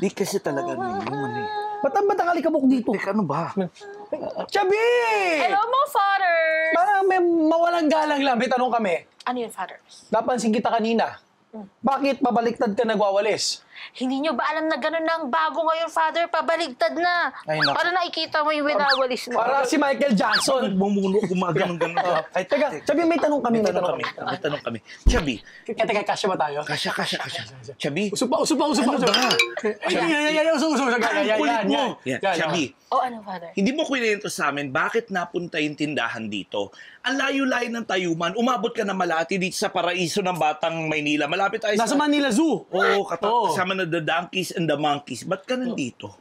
Di kasi talaga ngayon eh. Ba't ang alikabok dito? Teka, ano ba? Chubby! Hello mo, Father! Parang may mawalang galang lang. May tanong kami. Ano yun, Fathers? Napansin kita kanina. Bakit pabaliktad ka nagwawalis? Hindi nyo ba alam na gano'n na ang bago ngayon, Father? Pabaligtad na. Ay, naku. Para nakikita mo yung winawalis mo. Para si Michael Jackson. Bumulo, gumagano'n. Ay, teka, Chubby, may tanong kami. May tanong kami. Chubby. Teka, kasya ba tayo? Kasya. Chubby. Usap pa. Ano ba? Usap. Ang kulit mo. Yan. Chubby. O ano, Father? Hindi mo kwento sa amin bakit napunta yung tindahan dito. Ang layo-layo ng Tayuman. Umabot ka na Malati dito sa paraiso ng Batang Maynila. Malapit tayo Nasa Manila Zoo. Oo, kasama na the donkeys and the monkeys. Ba't ka nandito?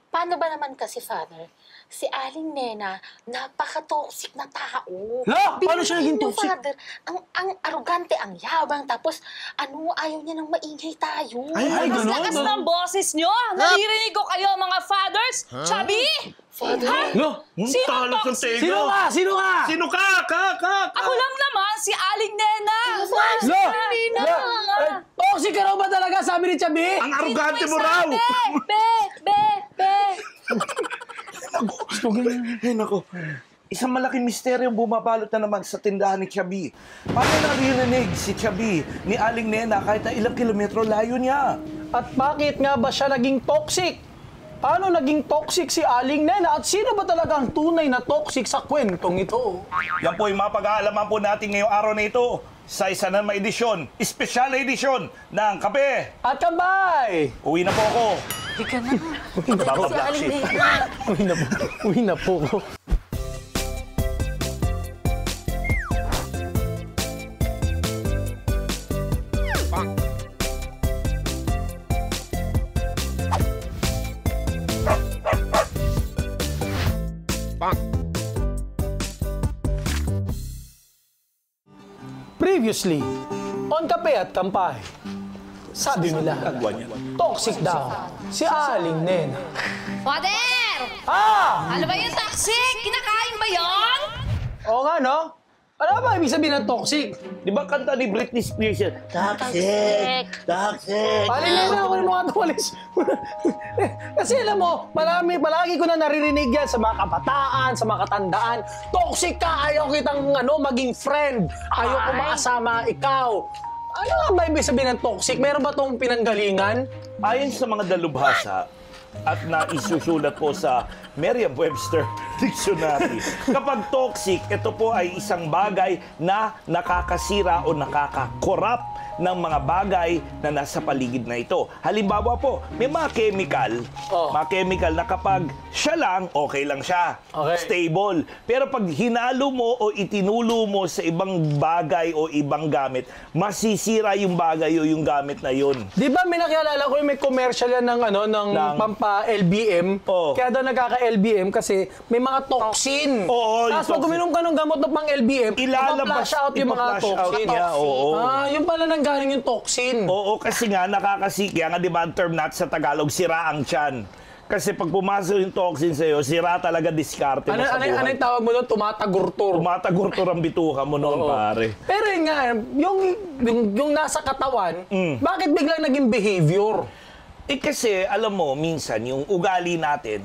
Paano ba naman kasi, Father? Si Aling Nena, napaka-toxic na tao. Hala? Paano siya naging Bilangin niyo, toxic? Father, ang arugante, ang yabang, tapos ayaw niya nang maingay tayo. Ay, Lakas ng boses nyo! Naririnig ko kayo, mga fathers! Chubby! Father, No? Sino Talas ng toxic? tego. Sino ka? Sino ka? Ako lang naman, si Aling Nena! Lo! Nena! Toxic ka raw ba talaga, sabi ni Chubby? Ang arugante mo raw! Be! Ay, nako. Isang malaking misteryong bumabalot na naman sa tindahan ni Chubby. Paano naririnig si Chubby ni Aling Nena kahit na ilang kilometro layo niya? At bakit nga ba siya naging toxic? Paano naging toxic si Aling Nena? At sino ba talaga ang tunay na toxic sa kwentong ito? Yan po yung mapag-aalaman po natin ngayong araw na ito sa isa na edisyon, espesyal na edisyon ng Kape. At kabay! Uwi na po ako. hindi ka na. Si Aling Nena. Uwi na po ko. Previously, on Kape at Kampay, sabi nila, toxic daw si Aling Nena. Father! Ano ba yung toxic? Kinakain ba yon? Oo nga, no? Ano ba ibig sabihin ng toxic? Di ba kanta ni Britney Spears yan? Toxic! Palilin na ako ng mga tuwalis. Kasi alam mo, palagi ko na naririnig yan sa mga kabataan, sa mga katandaan. Toxic ka, ayaw kitang maging friend. Ayaw ko makasama ikaw. Ano nga ba ibig sabihin ng toxic? Meron ba tong pinanggalingan? Ayon sa mga dalubhasa at naisusulat po sa Merriam-Webster Dictionary, kapag toxic, ito po ay isang bagay na nakakasira o nakakakorap ng mga bagay na nasa paligid na ito. Halimbawa po, may mga chemical na kapag siya lang, okay lang siya. Okay. Stable. Pero pag hinalo mo o itinulo mo sa ibang bagay o ibang gamit, masisira yung bagay o yung gamit na yun. Di ba may nakilala ko yung may commercial yan ng pampa-LBM? Oo. Kaya daw nagkaka-LBM kasi may mga toxin. Oo, yung Tapos pag toxin. uminom ka ng gamot ng pang-LBM, Ilalabas, ipa-flash out yung mga ipa-flash out toxin. niya, oo. Yung pala nanggaling yung toxin. Oo, kasi nga kaya nga di ba ang term natin sa Tagalog, sira ang tiyan. Kasi pag pumasok yung toxin sa'yo, sira talaga diskarte mo sa buhay. Ano yung tawag mo doon? Tumatagurtur. Tumatagurtur ang bituka mo noon, pare. Pero yun nga, yung nasa katawan, bakit biglang naging behavior? Kasi, alam mo, minsan, yung ugali natin,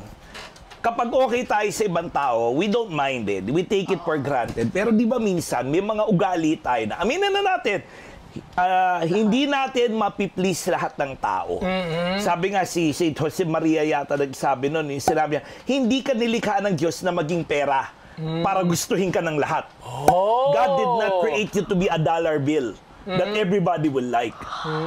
kapag okay tayo sa ibang tao, we don't mind it. We take it for granted. Pero di ba minsan, may mga ugali tayo na, aminin na natin, hindi natin mapiplease lahat ng tao. Sabi nga si Jose Maria yata nagsabi noon, sinabi niya, hindi ka nilikha ng Diyos na maging pera para gustuhin ka ng lahat. God did not create you to be a dollar bill that everybody will like.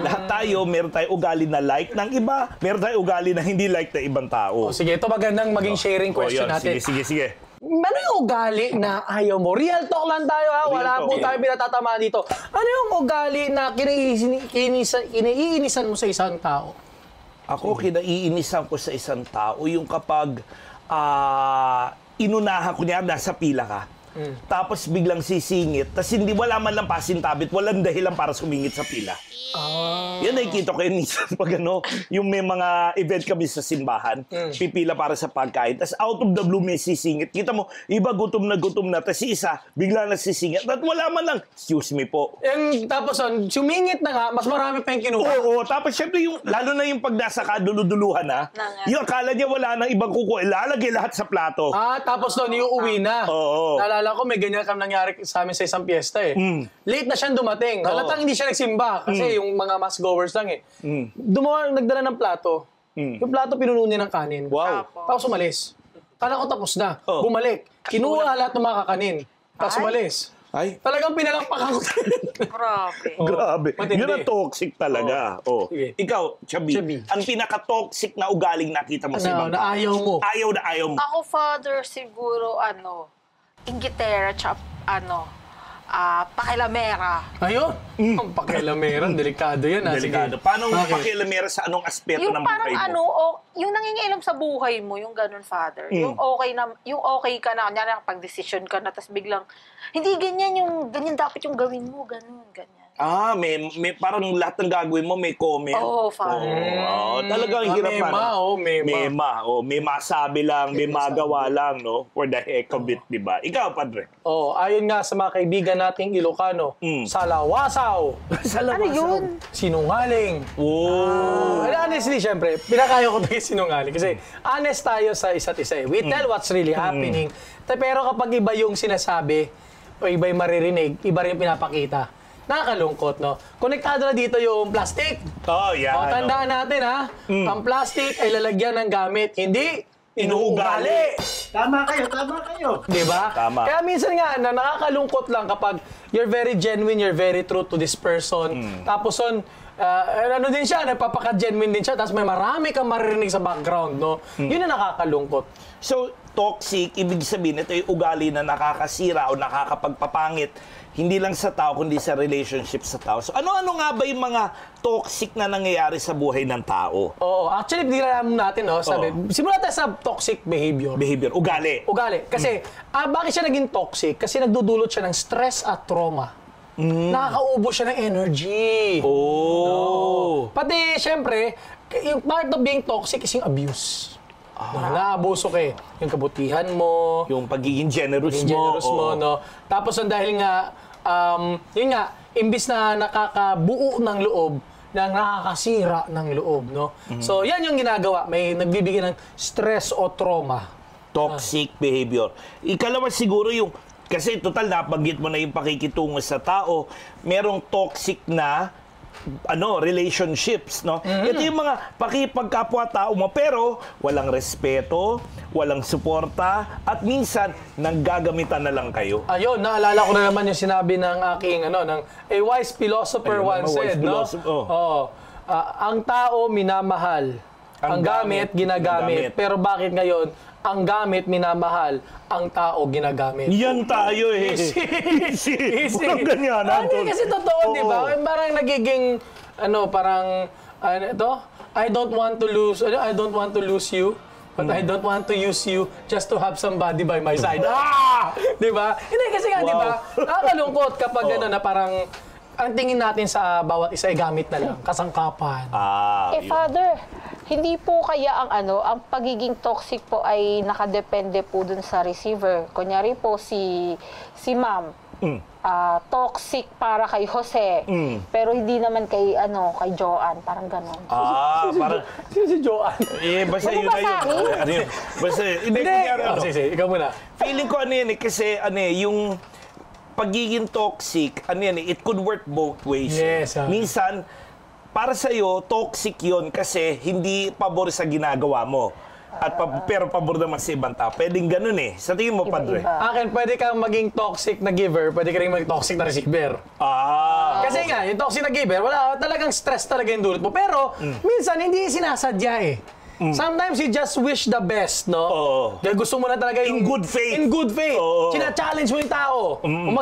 Lahat tayo, meron tayo ugali na like ng iba, meron tayo ugali na hindi like ng ibang tao. Sige, ito magandang maging sharing question Yun, natin. Sige. Ano yung ugali na ayaw mo? Real talk lang tayo ha. Wala po tayo pinatatamaan dito. Ano yung ugali na kinaiinisan mo sa isang tao? Ako, kinaiinisan ko sa isang tao, yung kapag inunahan ko niya, nasa pila ka. tapos biglang sisingit, tapos hindi wala man lang pasintabit, walang dahilan para sumingit sa pila. Yan nakikita ko yun minsan pag yung may mga event kami sa simbahan, pipila para sa pagkain, tapos out of the blue may sisingit. Kita mo, iba gutom na, tapos si isa, bigla na sisingit, at wala man lang, excuse me po. Tapos sumingit na nga, mas marami pa yung kinuha. Oo, tapos syempre lalo na yung pag nasa kaduluduluhan na, yung akala niya wala nang ibang kukuha, ilalagay lahat sa plato. Tapos doon, iuwi na. Oo. Naalala ko, may ganyan kang nangyari sa amin sa isang piyesta eh. Late na siyang dumating. Halatang hindi siya nagsimba kasi yung mga mass goers lang eh. Nagdala ng plato. Yung plato pinuno niya ng kanin. Wow. Tapos umalis. Kala ko tapos na. Oh. Bumalik. Kinuha lahat ng mga kakanin. Tapos umalis. Ay. Talagang pinalakpakan ko. Grabe. Grabe. Matindi. Yun ang toxic talaga. Oh. Sige. Ikaw, Chubby, Chubby. ang pinaka-toxic na ugaling nakita mo sa ibang na tao? ayaw mo. Ayaw na ayaw mo. Ako, Father, siguro, inggitera, pakilamera. Ayun. Ang pakialameran. Delikado yan. Delikado. Paano mo pakialamera sa anong aspeto Yung ng parang buhay mo? yung nangingialam sa buhay mo, yung ganun, Father. Yung okay ka na, kanya pag-decision ka na, tapos biglang, hindi ganyan dapat yung gawin mo, ganyan. May parang lahat ng gagawin mo may comment. Oo, Father. Talagang hirap mema. May masabi lang, may magawa lang, no? For the heck of it, di ba? Ikaw, Padre. Ayon nga sa mga kaibigan nating Ilocano, salawasaw. Ano yun? Sinungaling. Oh. Honestly, syempre, pinakaya ko tayo sinungaling. Kasi honest tayo sa isa't isa. We tell what's really happening. Pero kapag iba yung sinasabi, o iba yung maririnig, iba rin yung pinapakita. Nakakalungkot, no? Konektado na dito yung plastic. Tandaan natin, ha? Ang plastic ay lalagyan ng gamit, hindi inuugali. Tama kayo. Di ba? Tama. Kaya minsan nga, nakakalungkot lang kapag you're very genuine, you're very true to this person. Tapos din siya, nagpapaka-genuine din siya, tapos may marami kang maririnig sa background, no? Yun ang nakakalungkot. So, toxic, ibig sabihin, ito yung ugali na nakakasira o nakakapagpapangit, hindi lang sa tao, kundi sa relationship sa tao. So, ano-ano nga ba yung mga toxic na nangyayari sa buhay ng tao? Oo, actually, bigyan natin, no? Simula tayo sa toxic behavior. Ugali. Kasi, bakit siya naging toxic? Kasi nagdudulot siya ng stress at trauma. Nakakaubos siya ng energy. Oh. No? Pati, syempre, yung part of being toxic is yung abuse. Naabuso ka eh. Yung kabutihan mo. Yung pagiging generous mo, no? Tapos, dahil nga, yun nga, imbis na nakakabuo ng loob, na nakakasira ng loob, no? So, yan yung ginagawa. May nagbibigay ng stress o trauma. Toxic behavior. Ikalawa siguro yung, kasi total nabanggit mo na yung pakikitungo sa tao, merong toxic na relationships, no? Ito yung mga pakipagkapwa-tao mo, pero walang respeto, walang suporta, at minsan, nanggagamitan na lang kayo. Ayun, naalala ko na naman yung sinabi ng aking, ng a wise philosopher once said, no? Ang tao minamahal, ang gamit ginagamit, pero bakit ngayon, ang gamit minamahal, ang tao ginagamit? Yan tayo eh. Easy. Walang ganyan. Kasi totoo, di ba? Parang nagiging, I don't want to lose you, but I don't want to use you just to have somebody by my side. Di ba? Hindi kasi nga, di ba? Nakakalungkot kapag na parang, ang tingin natin sa bawat isa ay gamit na lang, kasangkapan. Father, hindi po kaya ang pagiging toxic po ay nakadepende po dun sa receiver. Kunyari po si Ma'am, toxic para kay Jose, pero hindi naman kay Joanne, parang ganon. Parang Si Joanne. basta yun na yun. Basta hindi Sige, ikaw muna. Feeling ko kasi yung pagiging toxic, it could work both ways. Yes. Minsan, para sa'yo, toxic yon kasi hindi pabor sa ginagawa mo. Pero pabor naman sa ibang tao. Pwedeng ganun eh. Sa tingin mo, Padre? Akin, pwede kang maging toxic na giver, pwede ka rin maging toxic na receiver. Kasi nga, yung toxic na giver, wala talagang stress talaga yung dulot mo. Pero, minsan, hindi sinasadya eh. Sometimes you just wish the best, no? Oo. Kaya gusto mo na talaga In good faith. In good faith. Oo. China-challenge mo yung tao. Kung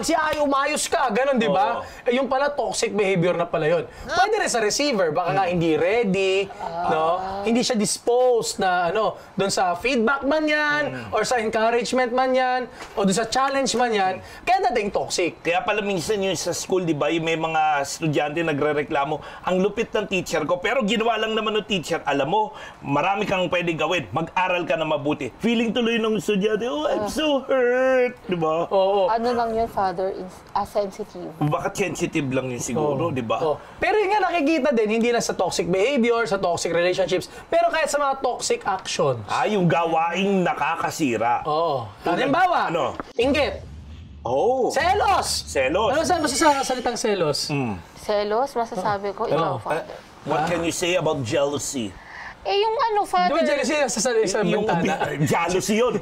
umayos ka, ganun, di ba? Oo. Yung pala, toxic behavior na pala yun. Pwede rin sa receiver, baka nga hindi ready, no? Hindi siya disposed na, doon sa feedback man yan, or sa encouragement man yan, o doon sa challenge man yan, kaya dating toxic. Kaya pala minsan yung sa school, di ba, yung may mga estudyante nagre-reklamo, ang lupit ng teacher ko, pero ginawa lang naman ng teacher, alam mo, marami kang pwede gawin, mag-aral ka na mabuti. Feeling tuloy ng estudyante, oh, I'm so hurt, di ba? Oo. Ano lang yun, Father, sensitive. Bakit sensitive lang yun siguro, di ba? Oh. Pero yun nga nakikita din, hindi lang sa toxic behavior, sa toxic relationships, pero kahit sa mga toxic actions. Yung gawaing nakakasira. Oo. Halimbawa, Ano? inggit, Oh, selos. selos. Ano saan mo sa salitang selos? Selos, masasabi ko, ikaw, Father. What can you say about jealousy? Yung Di ba Father, jealousy sa isang bintana? Jealousy yun.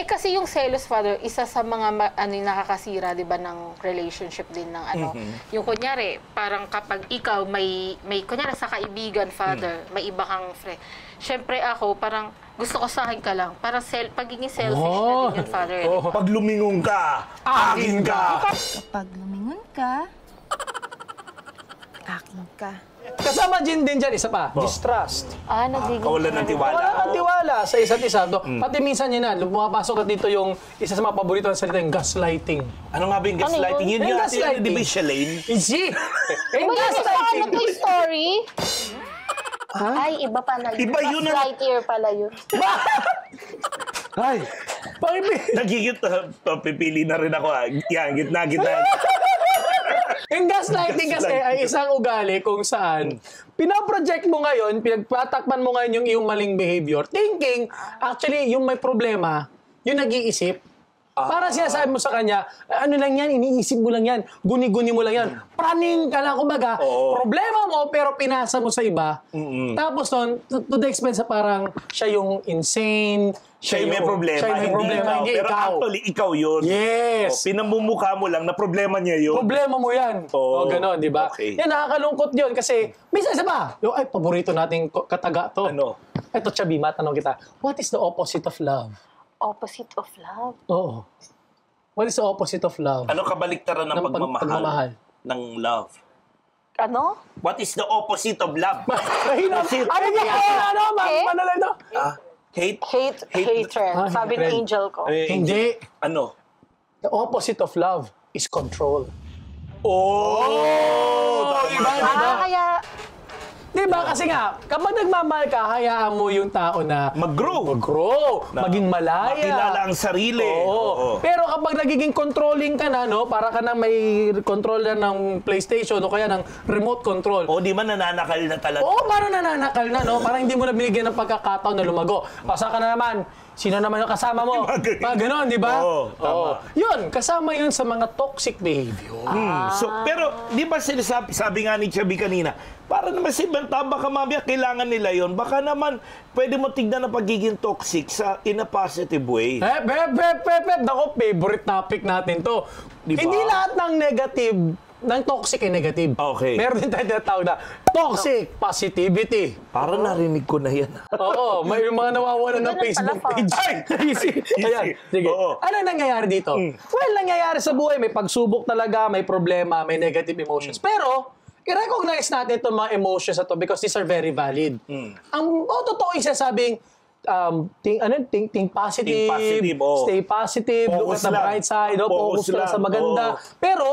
kasi yung selos, Father, isa sa mga yung nakakasira, di ba, ng relationship din ng Yung kunyari, parang kapag ikaw may kunyari sa kaibigan, Father, may iba kang friend. Siyempre ako, parang gusto ko sa akin ka lang. Parang pagiging selfish na din yun, Father. Pag lumingon ka, akin ka. Kapag lumingon ka, akin ka. Kasama din dyan, isa pa, distrust. Nagiging... Kawalan ng tiwala. Wala kang tiwala sa isa't isa. Pati minsan yun na, pumapasok at dito yung isa sa mga paborito ng salita, yung gaslighting. Ano nga ba yung gaslighting? Yun Yung yung gaslighting. di ba yung Shalane? Easy! Yung Ba yun sa gaslighting! Toy Story? Ay, iba pala yun. Iba yun Buzz Lightyear pala yun. Ay! Nagigit, pipili na rin ako. Yan, gitna. Yung gaslighting kasi ay isang ugali kung saan pinaproject mo ngayon, pinagpatakpan mo ngayon yung iyong maling behavior, thinking, actually, yung may problema, yung nag-iisip, para sinasabi mo sa kanya, ano lang yan, iniisip mo lang yan, guni-guni mo lang yan, praning ka lang, kumbaga, problema mo, pero pinasa mo sa iba. Tapos nun, to the expense na parang siya yung insane, Siya yung may problema. siya yung may problema, hindi Pero ikaw. actually, ikaw yun. Yes. Pinamumukha mo lang na problema niya yun. Problema mo yan. Oo. Ganon, di ba? Okay. Yan, nakakalungkot yun kasi, minsan isa pa, yung, ay, paborito nating kataga to. Ano? Ito, Chabi, matanong kita, what is the opposite of love? Opposite of love. Oo. What is the opposite of love? Ano kabaliktaran ng pagmamahal? Ng love. Ano? What is the opposite of love? Mahina. Ano ba? Manalay no? Hate? Hatred. Sabi ng angel ko. Hindi. Ano? The opposite of love is control. Diba? Kaya... Diba? Kasi nga, kapag nagmamahal ka, hayaan mo yung tao na Mag-grow. maging malaya. Makilala ang sarili. Oo. Pero kapag nagiging controlling ka na, no, para ka na may controller ng PlayStation o kaya ng remote control. O, di ba nananakal na talaga? Oo, parang nananakal na, no? Parang hindi mo na binigyan ng pagkakataon na lumago. Pasa ka na naman, sino naman yung kasama mo? Mga ganon, di ba? Oo, tama. Yun, kasama yun sa mga toxic behavior. So, pero, di ba sabi nga ni Chubby kanina, para naman sa ibang tao, baka mamaya kailangan nila yon. Baka naman, pwede mo tignan ang pagiging toxic in a positive way. Naku, favorite topic natin to. Di ba? Hindi lahat ng negative, ng toxic ay negative. Okay. Meron din tayo tinatawag na toxic positivity. Parang narinig ko na yan. Oo, may mga nawawalan ng Ganun Facebook pala, page. Easy. Ayan, sige. Oo. Ano nangyayari dito? Well, nangyayari sa buhay, may pagsubok talaga, may problema, may negative emotions. Pero, i-recognize natin itong mga emotions na to because these are very valid. Ang totoo yung sasabing, think positive, Think positive, oo. stay positive, look Focus at the lang. bright side, focus lang sa maganda. Oo. Pero,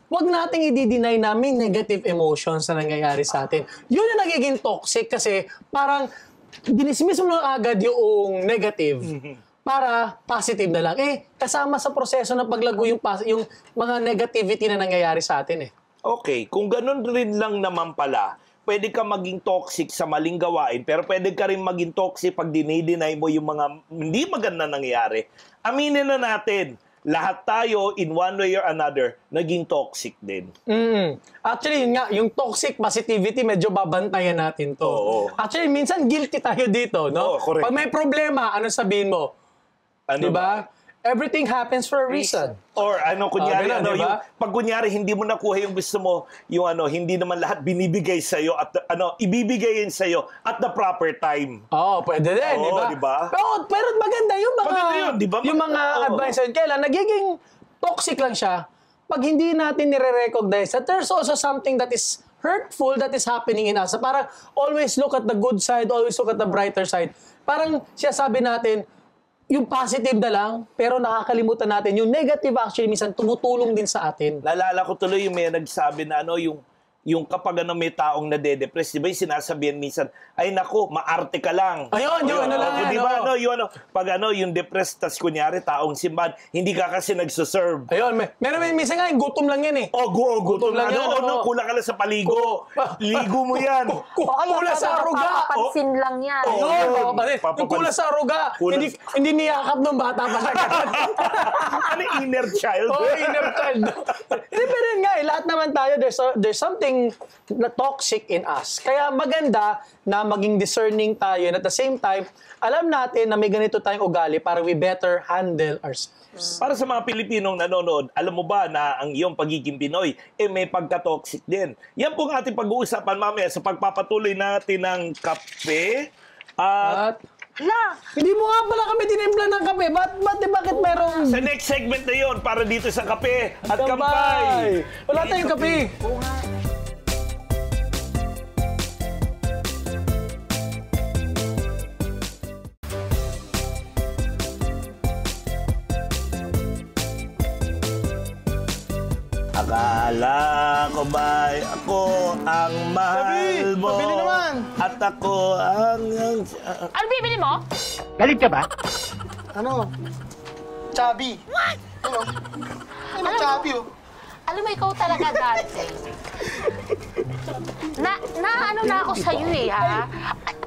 wag nating i-deny namin negative emotions na nangyayari sa atin. Yun yung nagiging toxic kasi parang dinismiss mo lang agad yung negative para positive na lang. Kasama sa proseso ng paglago yung mga negativity na nangyayari sa atin eh. Okay, kung ganun rin lang naman pala, pwede ka maging toxic sa maling gawain, pero pwede ka rin maging toxic pag dinideny mo yung mga hindi maganda nangyayari. Aminin na natin, lahat tayo, in one way or another, naging toxic din. Actually, yun nga, yung toxic positivity, medyo babantayan natin to. Oo. Actually, minsan guilty tayo dito, no? Oo, correct. Pag may problema, ano sabihin mo? Ano Diba? everything happens for a reason. Or kunyari, ganun, diba? yung, pag kunyari hindi mo nakuha yung gusto mo, yung hindi naman lahat binibigay sa'yo at ibibigay yun sa'yo at the proper time. Pwede din, Oo, di ba? diba? Pero maganda yung mga, Maganda yun, di ba? yung mga advice yun. Kailan, nagiging toxic lang siya pag hindi natin nire-recognize that there's also something that is hurtful that is happening in us. Parang always look at the good side, always look at the brighter side. Parang siya sabi natin, yung positive na lang, pero nakakalimutan natin. Yung negative actually minsan tumutulong din sa atin. Naalala ko tuloy yung may nagsabi na yung kapag may taong nade-depress, di ba yung sinasabihan minsan, ay nako, maarte ka lang. Ayun, yung lang. Di ba, pag yung depressed, tas kunyari, taong simbahan, hindi ka kasi nagsuserve. Ayun, meron minsan nga, gutom lang yan eh. Gutom lang yan. Kulang ka lang sa paligo. Ligo mo yan. Kulang sa aruga. Papansin lang yan. Yung kulang sa aruga. Hindi niyakap ng bata pa siya. Inner child? Inner child. Hindi, pero yun nga, lahat naman tayo, there's something na toxic in us. Kaya maganda na maging discerning tayo and at the same time, alam natin na may ganito tayong ugali para we better handle ourselves. Para sa mga Pilipinong nanonood, alam mo ba na ang iyong pagiging Pinoy may pagka-toxic din? Yan po ang ating pag-uusapan mamaya sa pagpapatuloy natin ng kape at Hindi mo nga pala kami tinimpla ng kape. Bakit merong... sa next segment na yon para dito sa kape at kampay. Wala tayong kape. Akala ko ba ako ang mahal mo? pabili naman. At ako ang... Ano bibili mo? Galit ka ba? Ano? Chubby. What? Ano chubby oh? Alam mo, ikaw talaga dati. na ako sa'yo eh, ha?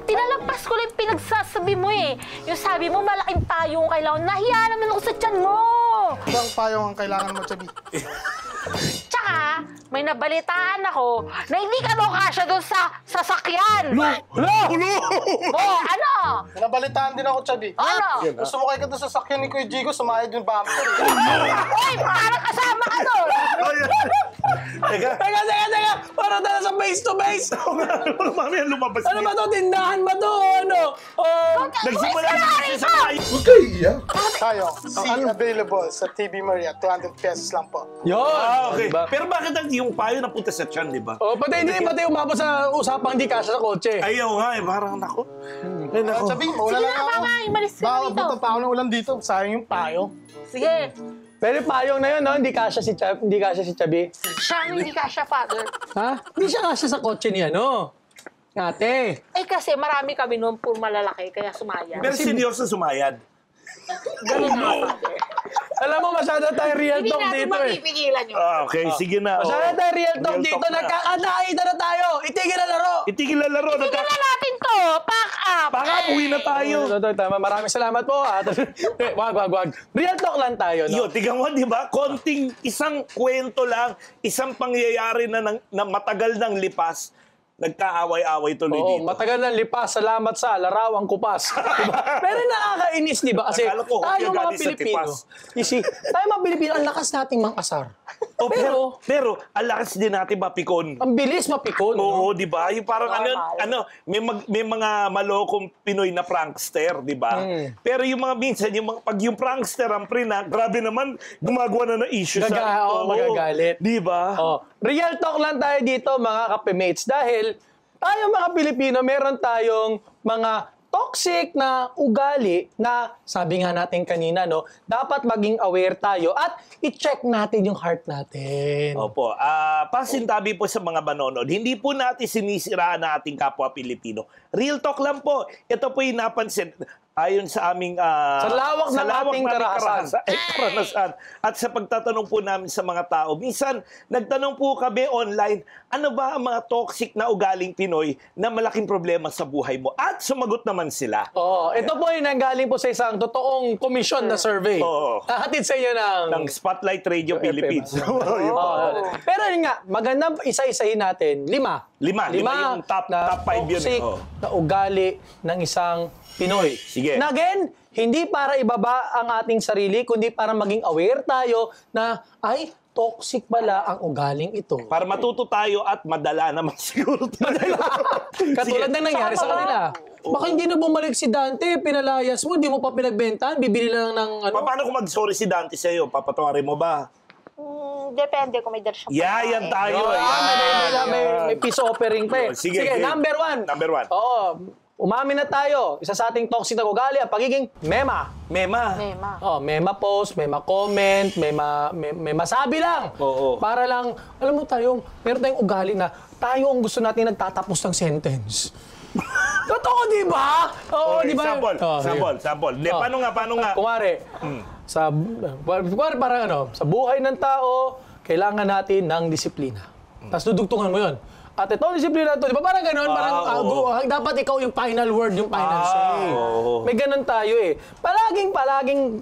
Tinalampas ko lang yung pinagsasabi mo eh. Yung sabi mo, malaking payong kailangan. Nahiya naman ako sa tiyan mo. Ibang payong ang kailangan mo, chubby. Tsaka, may nabalitaan ako na hindi ka daw kasya doon sa sasakyan. Oh, ano? Nabalitaan din ako, chubby. Ano? Sumakay ka doon sa sakyan ni Kuya Jigo, sumayad yung bumper. Uy, parang kasama ka doon. Teka, Para tayo sa face to face. mamaya lumabas. Ano ba to? Tindahan ba to? Ano? Nagsimula na kasi sa kayo. Tayo, see available sa TV Maria, 200 pesos lang po. Yun. Okay. Diba? Pero bakit yung payo napunta sa tiyan, di ba? Pati umabot sa usapang di kasya sa kotse. Ayaw nga parang nako. Ay, nako. Chubby, mawala Sige lang na, ako. mama, imalis ka Baka dito. buta pa ako ng ulan dito. Sayang yung payo. Sige. Pero payong na yun, no? Hindi kasya si Chubby. Siya ang hindi kasya, father. Ha? Hindi siya kasya sa kotse niya, no? Ate. Eh kasi marami kami noon puro malalaki, kaya sumaya. Pero seryoso sumayad. Ganun na, father. Alam mo, masyado tayo real Hindi talk natin dito eh. mapipigilan yun. Okay, sige na. Masyado tayo real talk Real dito. talk na. Nagkakanaita na tayo. Itigil na laro. Itigil na laro. Tignan na natin to. Pack up. Baka uwi na tayo. Tama. Maraming salamat po. Wag. Real talk lang tayo, no? Yo, tingnan mo, di ba? Konting isang kwento lang, isang pangyayari na matagal ng lipas, nagkaaway-away tuloy Oo, dito. matagal na lipas. Salamat sa larawang kupas. Diba? Pero nakakainis, di ba? Kasi Akala ko, tayo okay, mga galing sa Pilipino, tipas. tayo mga Pilipino, ang lakas nating mang-asar. Oh, pero ang lakas din natin mapikon. Ang bilis mapikon. Oo, di ba? Yung parang may mga malokong Pinoy na prankster, di ba? Pero yung mga minsan, pag yung prankster ang grabe naman, gumagawa na ng issue Magagalit. Di ba? Oh, real talk lang tayo dito, mga kape-mates. Dahil tayo mga Pilipino, meron tayong mga toxic na ugali na sabi nga natin kanina, no, dapat maging aware tayo at i-check natin yung heart natin. Opo. Pasintabi po sa mga manonood, hindi po natin sinisiraan na ating kapwa Pilipino. Real talk lang po. Ito po yung napansin. Ayon sa aming Sa lawak ng ating karanasan at sa pagtatanong po namin sa mga tao, minsan nagtanong po kami online, ano ba ang mga toxic na ugaling Pinoy na malaking problema sa buhay mo? At sumagot naman sila. Oo, ito po yung nanggaling po sa isang totoong commission na survey. Oo. Hahatid sa inyo ng Spotlight Radio Philippines. Pero yun nga, magandang isa-isahin natin. Lima yung top 5 yun. toxic na ugali ng isang Pinoy. Sige. Na again, Hindi para ibaba ang ating sarili, kundi para maging aware tayo na, ay, toxic pala ang ugaling ito. Para matuto tayo at madala naman siguro tayo. Katulad ng nangyari sa kanila. Baka hindi na bumalik si Dante, pinalayas mo, hindi mo pa pinagbentan, bibili lang ng ano. Paano kung mag-sorry si Dante sa'yo? Papatawarin mo ba? Depende kung may dala siyang Yan tayo. May peace offering pa eh. Sige, number one. Number one. Oo. Umamin na tayo. Isa sa ating toxic na ugali, ang pagiging mema. Mema. Mema post, mema comment, may masabi lang. Oo. Para lang, alam mo tayo, meron tayong ugali na tayo ang gusto natin nagtatapos ng sentence. Totoo, di ba? Oo, Okay, di ba? Sample. Paano nga? Kumari, parang sa buhay ng tao, kailangan natin ng disiplina. Tapos dudugtungan mo yun. At ito, disiplina ito, di ba? Parang gano'n, dapat ikaw yung final word, yung final say. May gano'n tayo eh. Palaging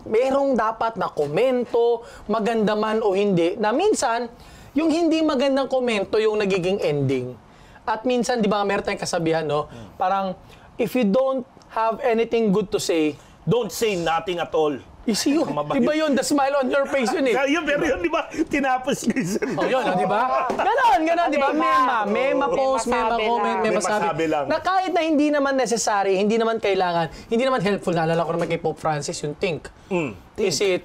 merong dapat na komento, maganda man o hindi, na minsan, yung hindi magandang komento yung nagiging ending. At minsan, di ba, meron tayong kasabihan, no? Parang, if you don't have anything good to say, don't say nothing at all. isi yun. Di ba yun? The smile on your face yun eh. Pero yun, di ba? Tinapos ko yun. Oh, yun, di ba? Ganon, di ba? Mema post, mema comment, mema sabi lang. Na kahit na hindi naman necessary, hindi naman kailangan, hindi naman helpful. Naalala ko naman kay Pope Francis, yung think. Is it,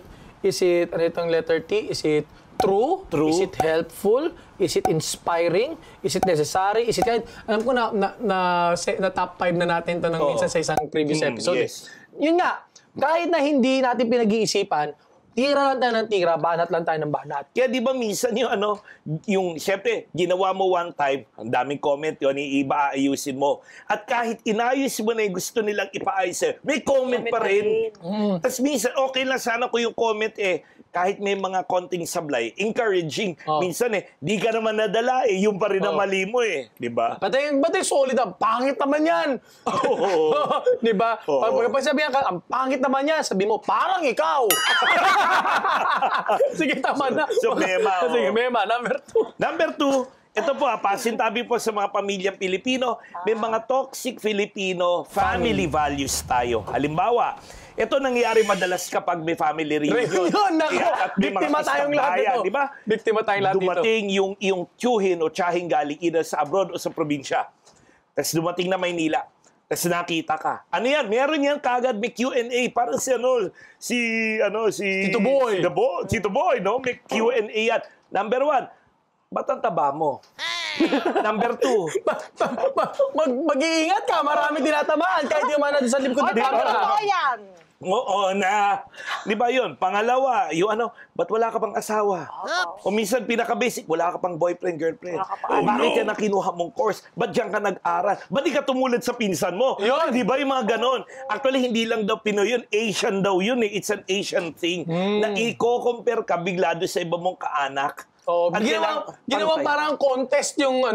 ano itong letter T? Is it true? Is it helpful? Is it inspiring? Is it necessary? Is it kahit, alam ko na top 5 na natin to ng minsan sa isang previous episode. Yes. Yun nga, kahit na hindi natin pinag-iisipan, tira lang tayo ng tira, banat lang tayo ng banat. Kaya di ba minsan yung siyempre, ginawa mo one time, ang daming comment yun, iba aayusin mo. At kahit inayos mo na yung gusto nilang ipaayos sa'yo, may comment pa rin. Tapos minsan, okay lang sana kung yung comment kahit may mga konting sablay, encouraging. Minsan di ka naman nadala yung pa rin ang mali mo di ba? Batay solid ang pangit naman yan. Di ba? Pag sabihan ka, ang pangit naman yan, sabi mo, parang ikaw. Sige, tama na. So, mema. Sige, mema. Number 2. Number 2, ito po, pasintabi po sa mga pamilyang Pilipino, may mga toxic Filipino family values tayo. Halimbawa, ito nangyayari madalas kapag may family reunion. At may Biktima tayong lahat dito. Di ba? Biktima tayong lahat dito. Dumating yung tiyuhin o tiyahing galing either sa abroad o sa probinsya. Tapos dumating na Maynila. Tapos nakita ka. Ano yan? Meron yan kagad may Q&A. Parang si Tito Boy. Tito Boy, no? May Q&A yan. Number 1, ba't ang taba mo? Number 2, mag-iingat ka. Marami tinatamaan. Kahit yung mga nandun sa likod ng camera. yan. Oo na. Di ba yun? Pangalawa, ba't wala ka pang asawa? O minsan, pinaka-basic, wala ka pang boyfriend, girlfriend. Bakit ka na kinuha mong course? Ba't diyan ka nag-aral? Ba't di ka tumulad sa pinsan mo? Yun. Di ba yung mga ganon? Actually, hindi lang daw Pinoy yun. Asian daw yun It's an Asian thing. Na i-compare ka bigla doon sa iba mong kaanak. At Ginawa parang contest yung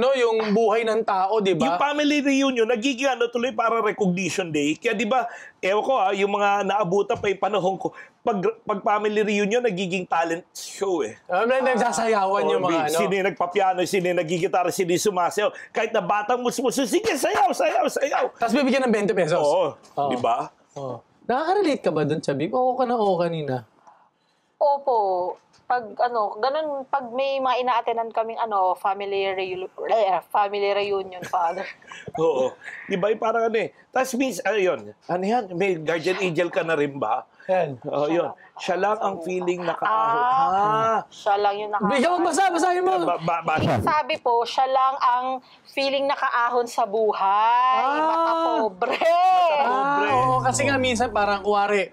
buhay ng tao, di ba? Yung family reunion, nagiging tuloy para recognition day. Kaya di ba, ewan ko yung mga naabutan pa yung panahon ko, pag family reunion, nagiging talent show Nagsasayawan yung mga Sino yung nagpapiano, sino yung nagigitara, sino yung sumasayaw. Kahit na batang musmuso, sige, sayaw. Tapos bibigyan ng 20 pesos. Oo. Di ba? Nakaka-relate ka ba doon, Chabi? Oo ka na kanina. Opo. Ganun, pag may mga ina-attenan kaming family reunion, father. Oo. Di ba yung parang Tapos ano yan, may guardian angel ka na rin ba? Yan. Yun. Siya lang ang feeling nakaahon. Siya lang yung Bigyan mo, basahin mo. Sabi po, siya lang ang feeling nakaahon sa buhay. Matapobre. Oo, kasi nga minsan parang kuwari,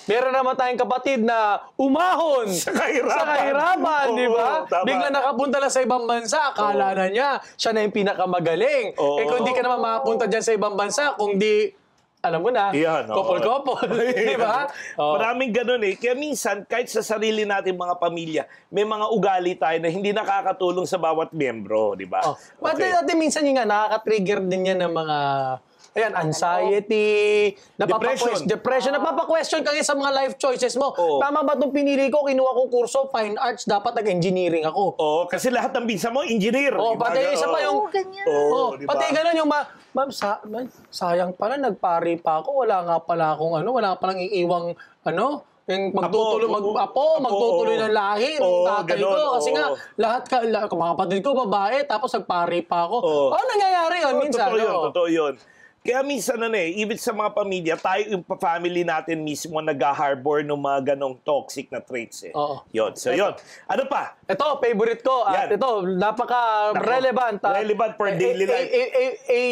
meron naman tayong kapatid na umahon sa kahirapan, di ba? Bigla nakapunta lang sa ibang bansa, akala na niya, siya na yung pinakamagaling. Kung di ka naman makapunta dyan sa ibang bansa, kung di, alam mo na, couple-couple, di ba? Maraming ganun Kaya minsan, kahit sa sarili natin mga pamilya, may mga ugali tayo na hindi nakakatulong sa bawat miyembro, di ba? But minsan yung nakaka-trigger din yan ng mga Ayan, anxiety, depression. Napapa-question ka sa mga life choices mo. Tama ba itong pinili ko? Kinuha kong kurso, fine arts, dapat nag-engineering ako. Oo, kasi lahat ng bisa mo, engineer. Pati isa pa yung... ganyan. Diba? Pati ganun yung ma'am, sayang pala, nagpari pa ako. Wala nga pala akong wala palang iiwang, yung magtutuloy ng lahi ng tatay ko. Kasi nga, mga kapatid ko, babae, tapos nagpari pa ako. Nangyayari yun minsan. Totoo yun. Kaya minsan even sa mga pamilya, tayo yung family natin mismo nag-harbor ng mga ganong toxic na traits eh. Yun. So yun. Ano pa? Ito, favorite ko. At ito, napaka-relevant. Relevant for daily life. A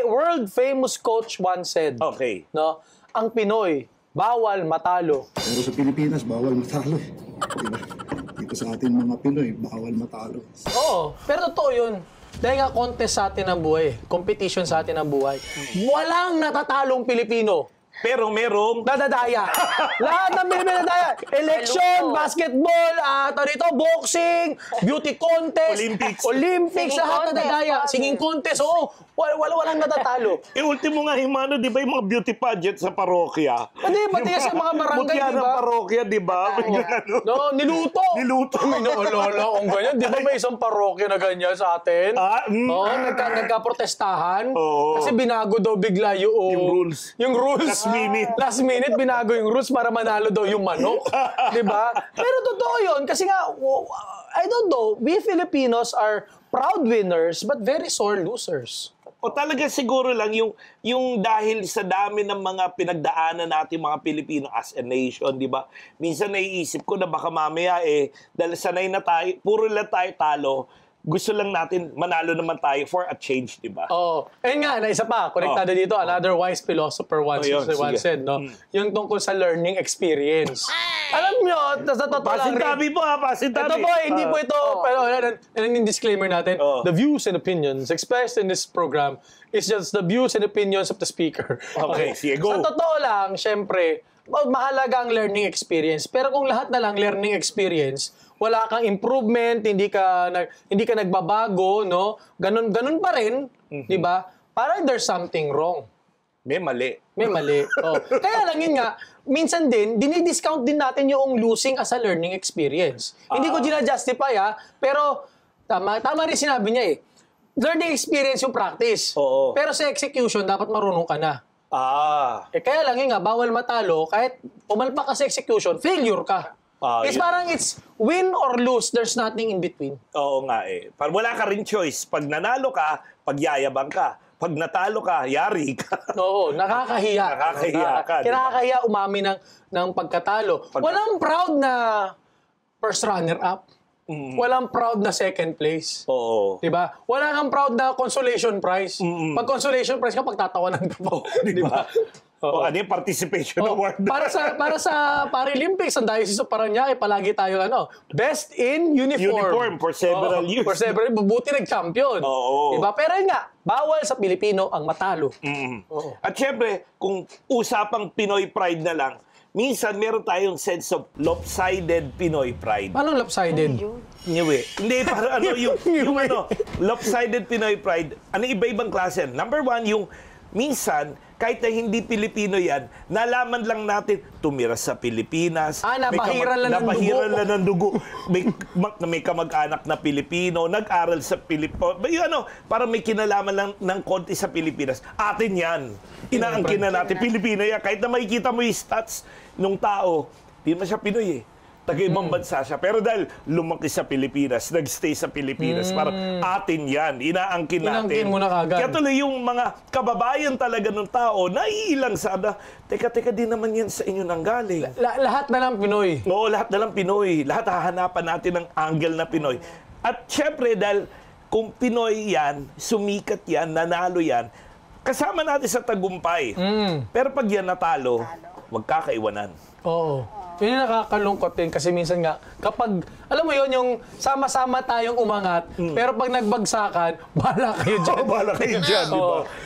world famous coach once said, Okay. no, ang Pinoy, bawal matalo. Pero sa Pilipinas, bawal matalo eh. Diba? Dito sa ating mga Pinoy, bawal matalo. Oo, pero totoo yun. Dahil nga contest sa atin ang buhay, competition sa atin ang buhay. Walang natatalong Pilipino. Pero merong... Nadadaya. Lahat ng Pilipino nadadaya. Election, basketball, boxing, beauty contest, Olympics, lahat nadadaya. Singing contest, walang natatalo. ultimo nga himano, di ba yung mga beauty pageant sa parokya? Pati sa mga barangay, Mutya di ng ba? parokya, di ba? Niluto. May naalala kung ganyan. Di ba may isang parokya na ganyan sa atin? Nagka-protestahan. Kasi binago daw bigla yung rules. Yung rules. Last minute, binago yung rules para manalo daw yung manok. Di ba? Pero totoo yun. Kasi nga, I don't know, we Filipinos are proud winners but very sore losers. O talaga siguro lang yung dahil sa dami ng mga pinagdaanan natin mga Pilipino as a nation, di ba? Minsan naiisip ko na baka mamaya dahil sanay na tayo, puro lang tayo talo, gusto lang natin manalo naman tayo for a change, di ba? Ayun nga, na isa pa, konektado dito, another wise philosopher once said, no? Yung tungkol sa learning experience. Alam nyo, sa totoo lang Pasintabi po pasintabi. Ito po, hindi po ito, pero yung disclaimer natin, the views and opinions expressed in this program is just the views and opinions of the speaker. Okay, sige, go. Sa totoo lang, syempre, mahalaga ang learning experience. Pero kung lahat na lang learning experience, wala kang improvement, hindi ka nagbabago, no? Ganun pa rin, 'di ba? Parang there's something wrong. May mali. Kaya lang yun nga, minsan din dinidiscount din natin yung losing as a learning experience. Hindi ko gina-justify pero tama rin sinabi niya Learning experience yung practice. Pero sa execution dapat marunong ka na. Kaya lang yun nga, bawal matalo kahit pumalpak ka sa execution, failure ka. Parang it's win or lose, there's nothing in between. Oo nga Wala ka rin choice. Pag nanalo ka, pagyayabang ka. Pag natalo ka, yari ka. Oo, nakakahiya. Kinakahiya umami ng pagkatalo. Walang proud na first runner-up. Walang proud na second place. Oo. Diba? Wala kang proud na consolation prize. Pag consolation prize ka, pagtatawanan ka pa. Diba? Ano yung participation award? Para sa Paralympics, ang Diocese of Parañaque, palagi tayo best in uniform for several years. For several, buti nag-champion. Diba? Pero yun nga, bawal sa Pilipino ang matalo. At syempre, kung usapang Pinoy pride na lang, minsan meron tayong sense of lopsided Pinoy pride. Paano lopsided? Hindi, para yung lopsided Pinoy pride, iba-ibang klase. Number one, yung minsan, kahit na hindi Pilipino yan, nalaman lang natin, tumira sa Pilipinas. Napahiran lang ng dugo. May kamag-anak na Pilipino, nag-aral sa Pilipinas. Para may kinalaman lang ng konti sa Pilipinas. Atin yan. Inaangkin na natin. Pilipino yan. Kahit na makikita mo yung stats nung tao, di naman siya Pinoy taga-ibang bansa siya. Pero dahil lumaki sa Pilipinas, nagstay sa Pilipinas, parang atin yan, inaangkin natin. Inaangkin mo na kagad. Kaya tuloy yung mga kababayan talaga ng tao, naiilang sa teka, di naman yan sa inyo nanggaling. Lahat na lang Pinoy. Oo, lahat na lang Pinoy. Lahat hahanapan natin ng angle na Pinoy. At syempre, dahil kung Pinoy yan, sumikat yan, nanalo yan, kasama natin sa tagumpay. Pero pag yan natalo, magkakaiwanan. Oo. Yun yung nakakalungkot din kasi minsan nga, kapag, alam mo yun, yung sama-sama tayong umangat, pero pag nagbagsakan, bahala kayo dyan. Bahala kayo dyan,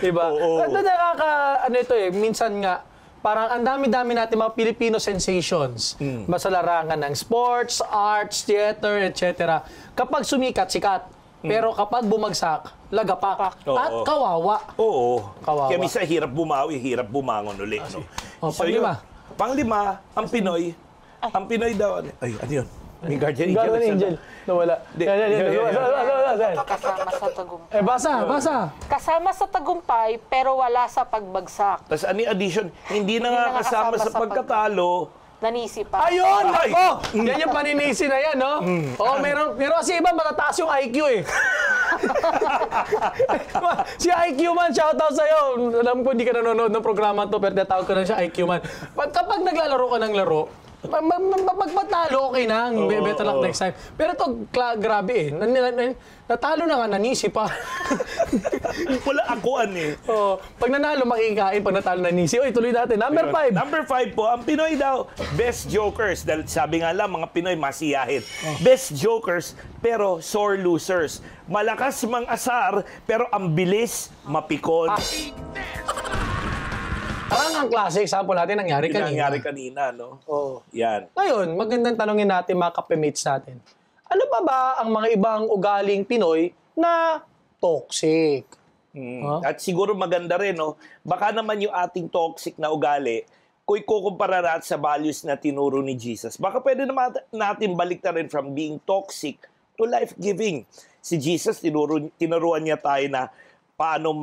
di ba? Diba? At minsan nga, parang ang dami-dami natin mga Filipino sensations. Sa larangan ng sports, arts, theater, etc. Kapag sumikat, sikat. Pero kapag bumagsak, lagapak. Oo. At kawawa. Oo. Kawawa. Kaya minsan hirap bumawi, hirap bumangon ulit. No? Oh, panglima. Yun. Panglima, ang Pinoy. Ang Pinoy daw, ano yun? May guardian angel. Guardian angel. Nawala. Kasama sa tagumpay. Basa. Kasama sa tagumpay, pero wala sa pagbagsak. Tapos ano yung addition? Hindi na nga na kasama sa pagkatalo. Nanisi pa. Ayun! Ay! Ako! Yan yung paninisi na yan, no? Oo, meron kasi iba matataas yung IQ eh. Si IQ man, shoutout sa'yo. Alam ko hindi ka nanonood ng programa to, pero natawag ko na siya IQ man. Kapag naglalaro ka ng laro, magpatalo, okay na. Better luck next time. Pero ito, grabe eh. Natalo na nga, nanisi pa. Wala akuan eh. Oh, pag nanalo, makikain. Pag natalo, nanisi. Oy, tuloy natin. Number 5. Number 5 po, ang Pinoy daw, best jokers. Dahil sabi nga lang, mga Pinoy masiyahin. Best jokers, pero sore losers. Malakas mang asar, pero ang bilis mapikon. Parang ang klase example natin nangyari kanina. Nangyari kanina, no? Oo. Yan. Ngayon, magandang tanongin natin mga kapemates natin. Ano pa ba ang mga ibang ugaling Pinoy na toxic? Huh? At siguro maganda rin, no? Baka naman yung ating toxic na ugali, kung ikukumpara natin sa values na tinuro ni Jesus, baka pwede naman natin baliktarin from being toxic to life-giving. Si Jesus, tinuruan niya tayo na paano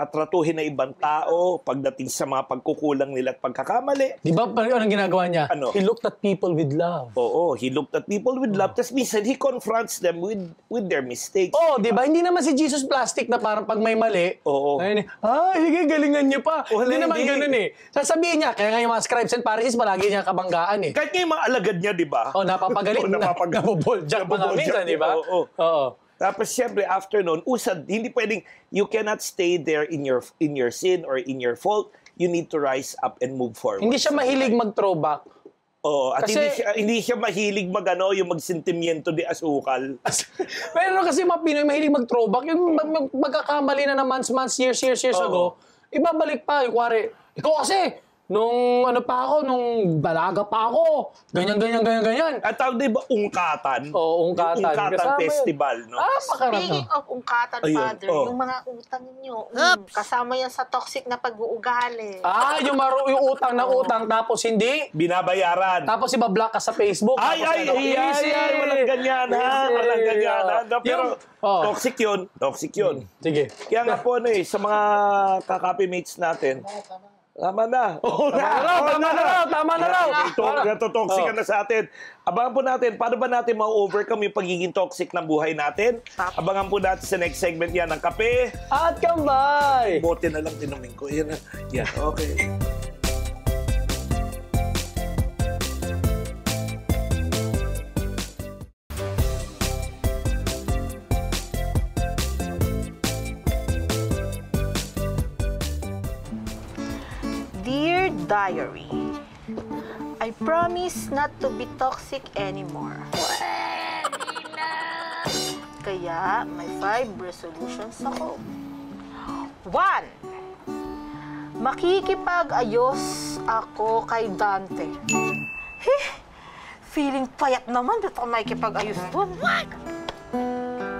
tratuhin na ibang tao pagdating sa mga pagkukulang nila at pagkakamali. Di ba anong ginagawa niya? Ano? He looked at people with love. Oo, he looked at people with love. Tapos minsan, he confronts them with their mistakes. Oh, di ba? Hindi naman si Jesus plastic na parang pag may mali. Oo. Ayun, sige, galingan niya pa. Hindi naman ganun eh. Sasabihin niya, kaya nga yung mga scribes and Pharisees, palagi niya kabanggaan eh. Kahit nga yung mga alagad niya, di ba? Oh, napapagalit. Naboboljak pa nga minsan, di ba? Oo. Tapos siyempre after noon, usad, hindi pwedeng, you cannot stay there in your sin or in your fault. You need to rise up and move forward. Hindi siya mahilig mag-throwback. Oo, at Kasi- hindi siya mahilig yung magsentimiento de asukal. Pero kasi mga Pinoy mahilig mag-throwback. Yung magkakamali na months, years ago, ibabalik pa. Yung kuwari, ikaw kasi, nung balaga pa ako, ganyan. At tawag din ba ungkatan? Oo, ungkatan. Yung ungkatan Kasama yun. festival, no? Speaking of ungkatan, Ayun, Father, yung mga utang nyo, kasama yan sa toxic na pag-uugali. Yung utang ng utang, tapos hindi. Binabayaran. Tapos ibablock ka sa Facebook. Ay, Easy. walang ganyan, ha? Easy. Walang ganyan, ha? Pero, Oh. toxic yun. Sige. Kaya nga po, sa mga kakapi-mates natin, tama na. Tama na raw. Toxic ka na sa atin. Abangan po natin, paano ba natin ma-overcome yung pagiging toxic ng buhay natin? Abangan po natin sa next segment yan ng Kape. At kambay. Bote na lang tinumin ko. Yan, okay. Dear Diary, I promise not to be toxic anymore. Kaya may 5 resolutions ako. 1. Makikipag-ayos ako kay Dante. Feeling payat naman, ba't ako makikipag-ayos doon?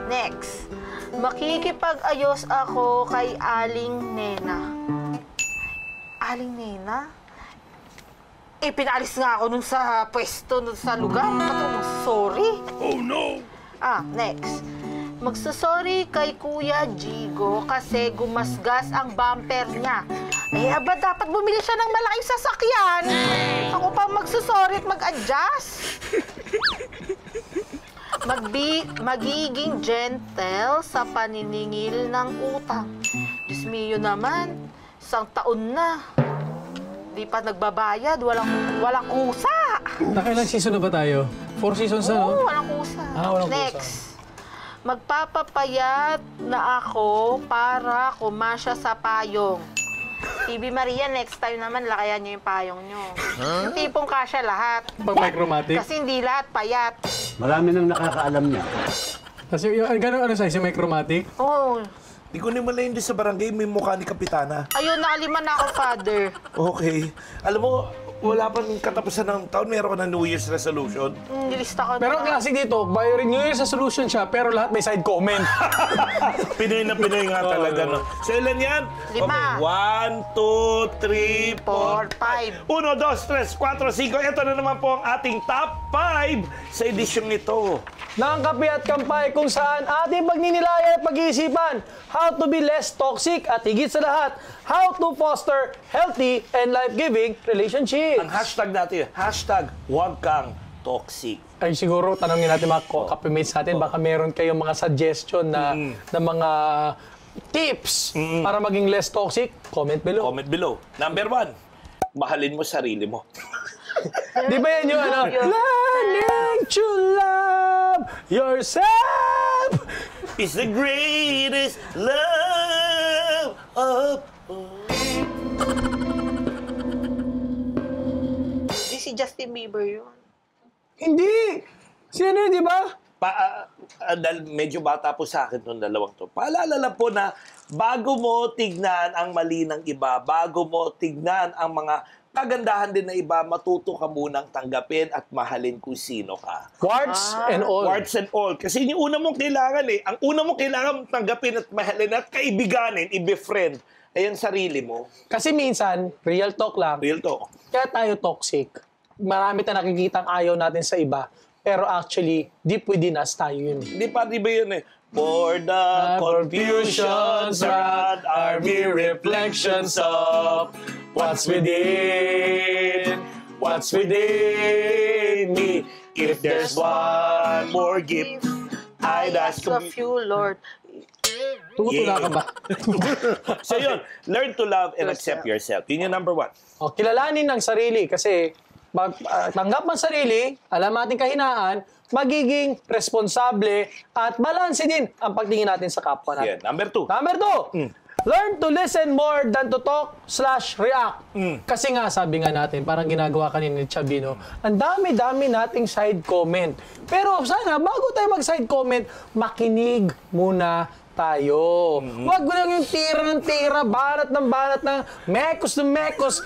Next. Makikipag-ayos ako kay Aling Nena. Aling Nena? Pinaalis nga ako nun sa pwesto, nun sa lugar. Sorry. Oh no! Next. Magsasorry kay Kuya Jigo kasi gumasgas ang bumper niya. Aba, dapat bumili siya ng malaking sasakyan. Ako pa magsasorry at mag-adjust. Magiging gentle sa paniningil ng utang. Diyos mio naman, 1 taon na. Di pa nagbabayad, walang kusa. Nakailang season na ba tayo? 4 seasons na, no? Oo, walang kusa. Walang kusa. Next. Magpapapayat na ako para kumasya sa payong. TV Maria, next time naman, lakayan niyo yung payong niyo. Yung tipong kasya lahat. Pag micromatic. Kasi hindi lahat payat. Marami nang nakakaalam niya. Kasi gano'n size yung micromatic? Oo. Di ko naman lang sa barangay, may mukha ni Kapitana. Ayun, nakaliman na ako, Father. Okay. Alam mo, Wala pang katapusan ng taon, meron ka na New Year's resolution. Nilista ko Pero ang na. classic dito, by New Year's resolution siya, pero lahat may side comment. Pinoy na Pinoy nga talaga, no? So, ilan yan? 5. Okay, 1, 2, 3, 4, 4, 5. 1, 2, 3, 4, 5. Ito na naman po ang ating top 5 sa edisyong ito. Ng kape at kampay kung saan ating pagninilaya at pag-iisipan how to be less toxic at higit sa lahat, how to foster healthy and life-giving relationships. Ang hashtag natin, hashtag huwag kang toxic. Ay siguro tanongin natin mga kape-mates natin, baka meron kayong mga suggestion na mga tips para maging less toxic. Comment below. Comment below. Number 1, mahalin mo sarili mo. Di ba yan yung ano? Learning to love yourself. It's the greatest love of Di si Justin Bieber yun. Hindi. Sino yun, di ba? Dahil medyo bata po sa akin itong dalawang to. Paalala lang po na bago mo tignan ang mali ng iba, bago mo tignan ang mga kagandahan din na iba, matuto ka munang tanggapin at mahalin kung sino ka. Warts and all. Warts and all. Kasi yung una mong kailangan Ang una mong kailangan tanggapin at mahalin at kaibiganin, i-befriend, ay ang sarili mo. Kasi minsan, real talk lang, Real talk. kaya tayo toxic. Marami tayong nakikita ang ayaw natin sa iba. Pero actually, deep within us, tayo yun. Di ba yun For the confusions around are mere reflections of what's within me. If there's one more gift, I'd ask of of you, Lord. Tutula ka ba? So yun, learn to love and accept yourself. Yun yung number 1. O, kilalanin ng sarili kasi tanggap ang sarili, alam natin kahinaan, magiging responsable at balanse din ang pagtingin natin sa kapwa natin. Yeah, number 2. Number 2, learn to listen more than to talk/react. Kasi nga, sabi nga natin, parang ginagawa kanina ni Chabino, ang dami-dami nating side comment. Pero sana, bago tayo mag-side comment, makinig muna tayo. Huwag mo lang yung tira ng tira, banat ng mekos ng mekos.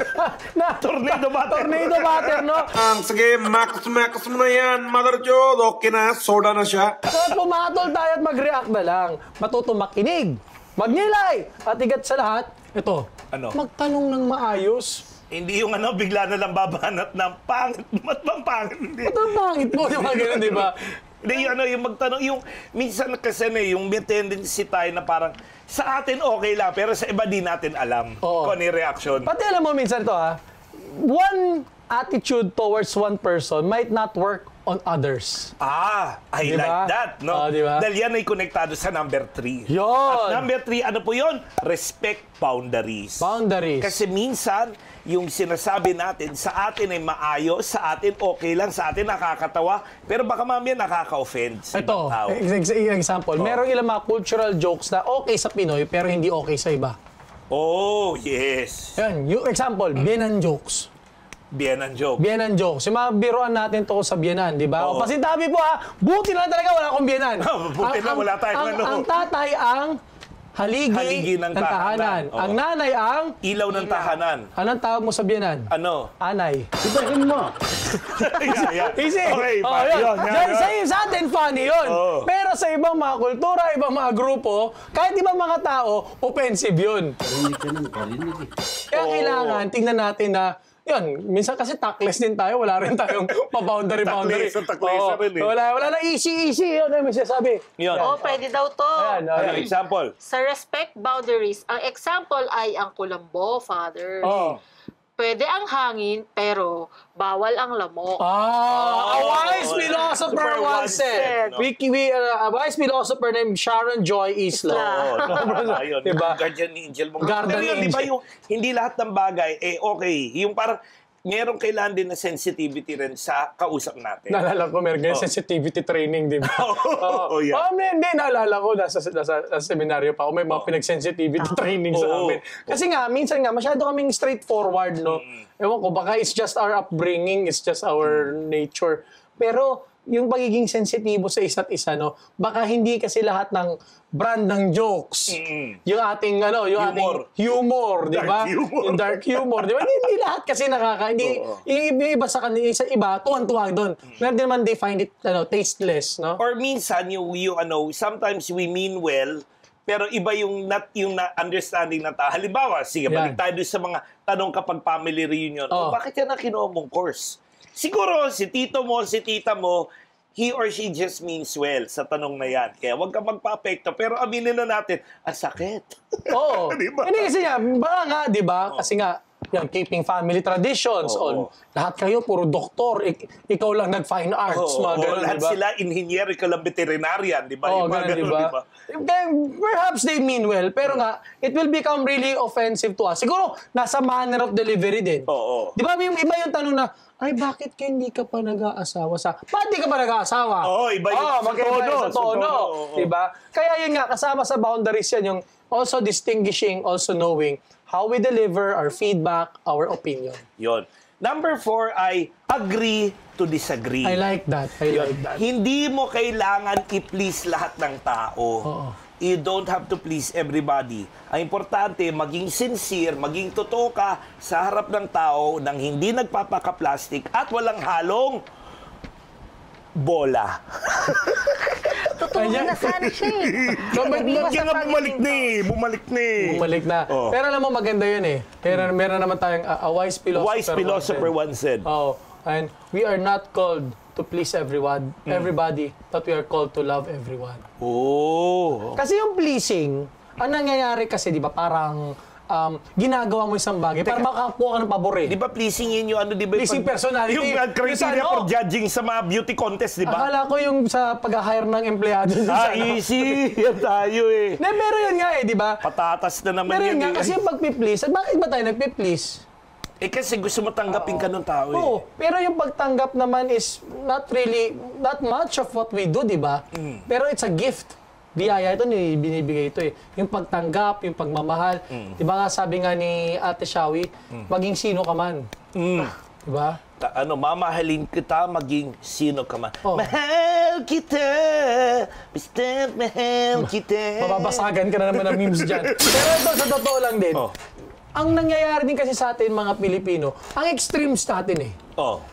na Tornado butter. Tornado butter, no? Sige, makas mo na yan, Mother Jod. Okay na, soda na siya. So, pumatol tayo at mag-react na lang. Matuto makinig, magnilay, at igat sa lahat, ito, Ano? magtanong ng maayos. Hindi yung bigla na lang babanat ng pangit. Ba't bang pangit? Hindi. Ito ang pangit mo, di ba ganun, di ba? Hindi, yung magtanong, minsan kasi yung may tendency tayo na parang, sa atin okay lang, pero sa iba di natin alam Oo. kung ano yung reaction. Pati alam mo minsan ito one attitude towards one person might not work on others. I Diba? like that, no? Diba? Dahil yan ay konektado sa number 3. Yun! At number 3, ano po yun? Respect boundaries. Boundaries. Kasi minsan, yung sinasabi natin, sa atin ay maayos, sa atin okay lang, sa atin nakakatawa, pero baka mamaya nakaka-offend sa ibang tao. Example, merong ilang mga cultural jokes na okay sa Pinoy pero hindi okay sa iba. Oh, yes. Yan, yung example, Bienan jokes. Bienan joke. Bienan jokes. Yung mga biroan natin to sa Bienan, di ba? Oo. O pasintabi po buti na talaga wala akong Bienan. Buti na wala tayong ano. Ang tatay ang haligi ng tahanan. tahanan. Oo. Ang nanay ang Ilaw ng tahanan. anong tawag mo sa Bienan? Ano? Anay. Ibahin mo. Easy. Okay, Oh, fine. yun. Sa atin, funny yun. Oo. Pero sa ibang mga kultura, ibang mga grupo, kahit ibang mga tao, offensive yun. Karinig ka ng karinig eh. Kaya kailangan, tingnan natin na, yun, minsan kasi tactless din tayo, wala rin tayong pa-boundary. Taklesa rin eh. Wala na easy. Yun, may sinasabi. Yun. Oh, pwede daw to. Ayan. Ano example? Sa respect boundaries, ang example ay ang kulambo, Father. Oh. Pwede ang hangin, pero bawal ang lamok. A wise philosopher once said. no? A wise philosopher named Sharon Joy Isla. Ayun. Diba? Guardian angel mo. Guardian Pero yun, di ba angel. yung hindi lahat ng bagay, okay. Yung parang, merong kailangan din na sensitivity rin sa kausap natin. Naalala ko, meron ganyan sensitivity training, di ba? Oh, yeah. Hindi, naalala ko, nasa seminaryo pa ako, may mga pinag-sensitivity training sa amin. Kasi nga, minsan nga, masyado kaming straightforward, no? Ewan ko, baka it's just our upbringing, it's just our nature. Pero, yung pagiging sensitibo sa isa't isa, no? Baka hindi kasi lahat ng brand ng jokes, yung ating, yung ating humor, di ba? Yung dark humor, di ba? Hindi lahat kasi yung iba sa kanila, sa iba, tuwang-tuwang doon. Meron din naman they find it, tasteless, no? Or minsan, sometimes we mean well, pero iba yung understanding ng tao. Halimbawa, sige, balik tayo doon sa mga tanong kapag family reunion. Bakit yan ang kinuha mong course? Siguro, si tito mo, si tita mo, he or she just means well sa tanong na yan. Kaya huwag ka magpa-apekto. Pero aminin na natin, ang sakit. Oo. Diba? Hindi kasi nga, baka nga, di ba? Kasi nga, yan, keeping family traditions. Lahat kayo, puro doktor. Ikaw lang nag-fine arts. Mga ganun, lahat diba? sila engineer, ikaw lang veterinarian. Di ba? Ganun, diba? Perhaps they mean well, pero nga, it will become really offensive to us. Siguro, nasa manner of delivery din. Di ba? May iba yung tanong na, ay, bakit hindi ka pa nag-aasawa sa... Ba't di ka pa nag-aasawa? Iba yung sa tono. Diba? Kaya yun nga, kasama sa boundaries yan, yung also distinguishing, also knowing how we deliver our feedback, our opinion. Yun. Number 4 ay agree to disagree. I like that. Hindi mo kailangan i-please lahat ng tao. You don't have to please everybody. Ang importante, maging sincere, maging totoo ka sa harap ng tao nang hindi nagpapaka-plastic at walang halong bola. Totoo na sana siya eh. Kaya nga bumalik na eh. Pero alam mo, maganda yun eh. Meron naman tayong a wise philosopher once said. And we are not called to please everybody, but we are called to love everyone. Kasi yung pleasing, ang nangyayari kasi, di ba, parang ginagawa mo isang bagay para makakuha ka ng pabor eh. Di ba pleasing yun yung di ba? Pleasing personality. Yung criteria for judging sa mga beauty contest, di ba? Akala ko yung sa pag-hire ng empleyado. Easy. Yan tayo eh. Pero yun nga eh, di ba? Patatas na naman pero yan. Pero yun nga, kasi yung pag-please, at bakit ba tayo nagpi-please? Kasi gusto mo tanggapin ka ng tao eh. Pero yung pagtanggap naman is not much of what we do, di ba? Pero it's a gift. Biyaya ito, binibigay ito eh. Yung pagtanggap, yung pagmamahal. Di ba nga sabi nga ni Ate Shawi, maging sino ka man. Di ba? Mamahalin kita, maging sino ka man. Mahal kita, basta mahal kita. Mababasagan ka na naman ng memes dyan. Pero ito, sa totoo lang din, ang nangyayari din kasi sa atin mga Pilipino, ang extremes natin eh.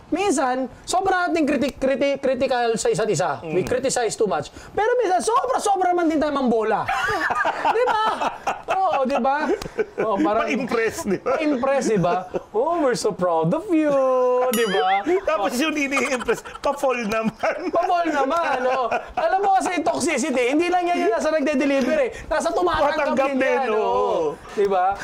Minsan, sobrang nating critical sa isa't isa. We criticize too much. Pero minsan, sobra man din tayo mambola. Di ba? Di ba? Pa-impress, di ba? Pa-impress, di ba? We're so proud of you. Di ba? Tapos yung ini-impress, pa-fall naman. Pa-fall naman, Alam mo kasi yung toxicity, hindi lang yan yung nasa nagde-deliver eh. Nasa tumatanggap din yan, Di ba?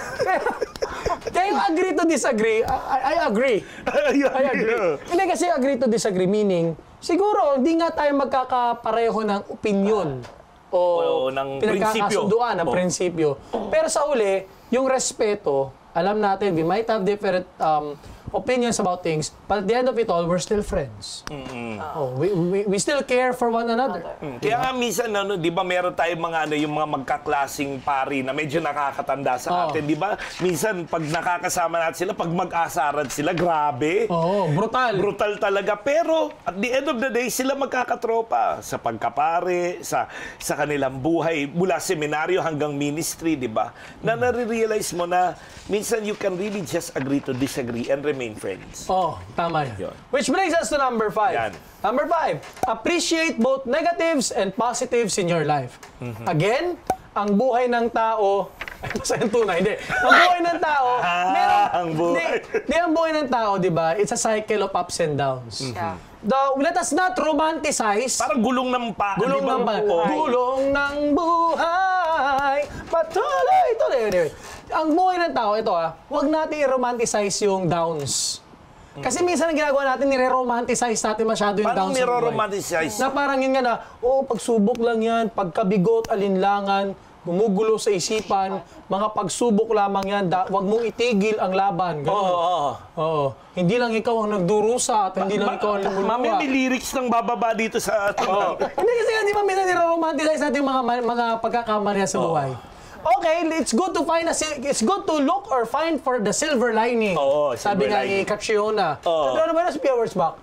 Kaya yung agree to disagree, I agree. I agree. Hindi kasi agree to disagree, meaning, siguro, hindi nga tayo magkakapareho ng opinion o ng pinagkakasunduan ng prinsipyo. Pero sa uli, yung respeto, alam natin, we might have different opinions about things, but at the end of it all, we're still friends. We still care for one another. Kaya nga minsan, di ba meron tayong yung mga magkaklasing pari na medyo nakakatanda sa atin, di ba? Minsan, pag nakakasama natin sila, pag mag-asaran sila, grabe. Brutal. Brutal talaga. Pero, at the end of the day, sila magkakatropa sa pagkapare, sa kanilang buhay, mula seminaryo hanggang ministry, di ba? Na nare-realize mo na, minsan you can really just agree to disagree and remain friends. Tama yan. Which brings us to number 5. Yan. Number 5, appreciate both negatives and positives in your life. Again, ang buhay ng tao, masayang tunay, hindi. Ang buhay ng tao, ang buhay. Ang buhay ng tao, di ba, it's a cycle of ups and downs. Let us not romanticize. Parang gulong ng Gulong ng buhay. Patuloy. Ang buhay ng tao, ito huwag natin i-romanticize yung downs. Kasi minsan ang ginagawa natin, nire-romanticize natin masyado yung downs. Parang nire-romanticize? Na parang yun nga na, pagsubok lang yan, pagkabigot, alinlangan, gumugulo sa isipan, mga pagsubok lamang yan, huwag mong itigil ang laban. Hindi lang ikaw ang nagdurusa at hindi lang ikaw ang lumuluwa. Mamaya may lyrics ng bababa dito sa atin. Hindi kasi di ba minsan nire-romanticize natin yung mga pagkakamali sa buhay. Okay, it's good to look or find for the silver lining. Oo, sabi nga ni Catriona. Ano ba na si Pia Wurzbach?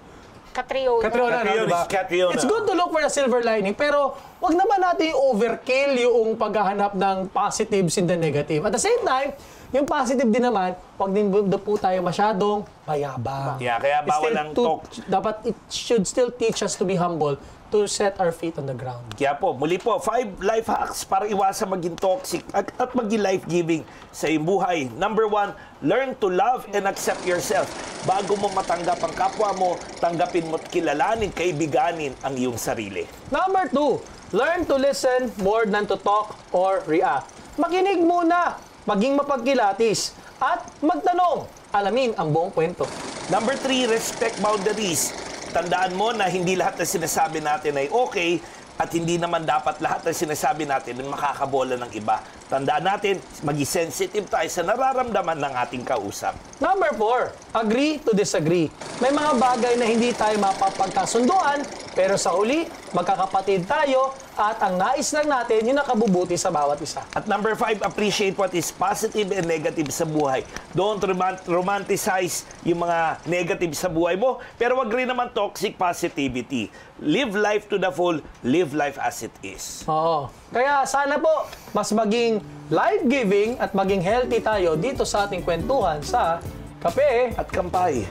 Catriona. Catriona, Catriona, Catriona. It's good to look for a silver lining, pero wag naman natin overkill yung paghahanap ng positives in the negative. At the same time, yung positive din naman, wag din po tayo masyadong mayabang. Yeah, kaya bawal Still ang talk. Dapat it should still teach us to be humble, to set our feet on the ground. Kaya po, muli po, 5 life hacks para iwasan maging toxic at maging life-giving sa iyong buhay. Number 1, learn to love and accept yourself. Bago mo matanggap ang kapwa mo, tanggapin mo at kilalanin, kaibiganin ang iyong sarili. Number 2, learn to listen more than to talk or react. Makinig muna, maging mapagkilatis, at magtanong, alamin ang buong kwento. Number 3, respect boundaries. Tandaan mo na hindi lahat na sinasabi natin ay okay at hindi naman dapat lahat na sinasabi natin ay makakabola ng iba. Tandaan natin, maging sensitive tayo sa nararamdaman ng ating kausap. Number 4, agree to disagree. May mga bagay na hindi tayo mapapagkasunduan, pero sa huli, magkakapatid tayo at ang nais lang natin yung nakabubuti sa bawat isa. At number 5, appreciate what is positive and negative sa buhay. Don't romanticize yung mga negative sa buhay mo, pero wag rin naman toxic positivity. Live life to the full, live life as it is. Oo. Kaya sana po, mas maging life-giving at maging healthy tayo dito sa ating kwentuhan sa Kape At Kampay.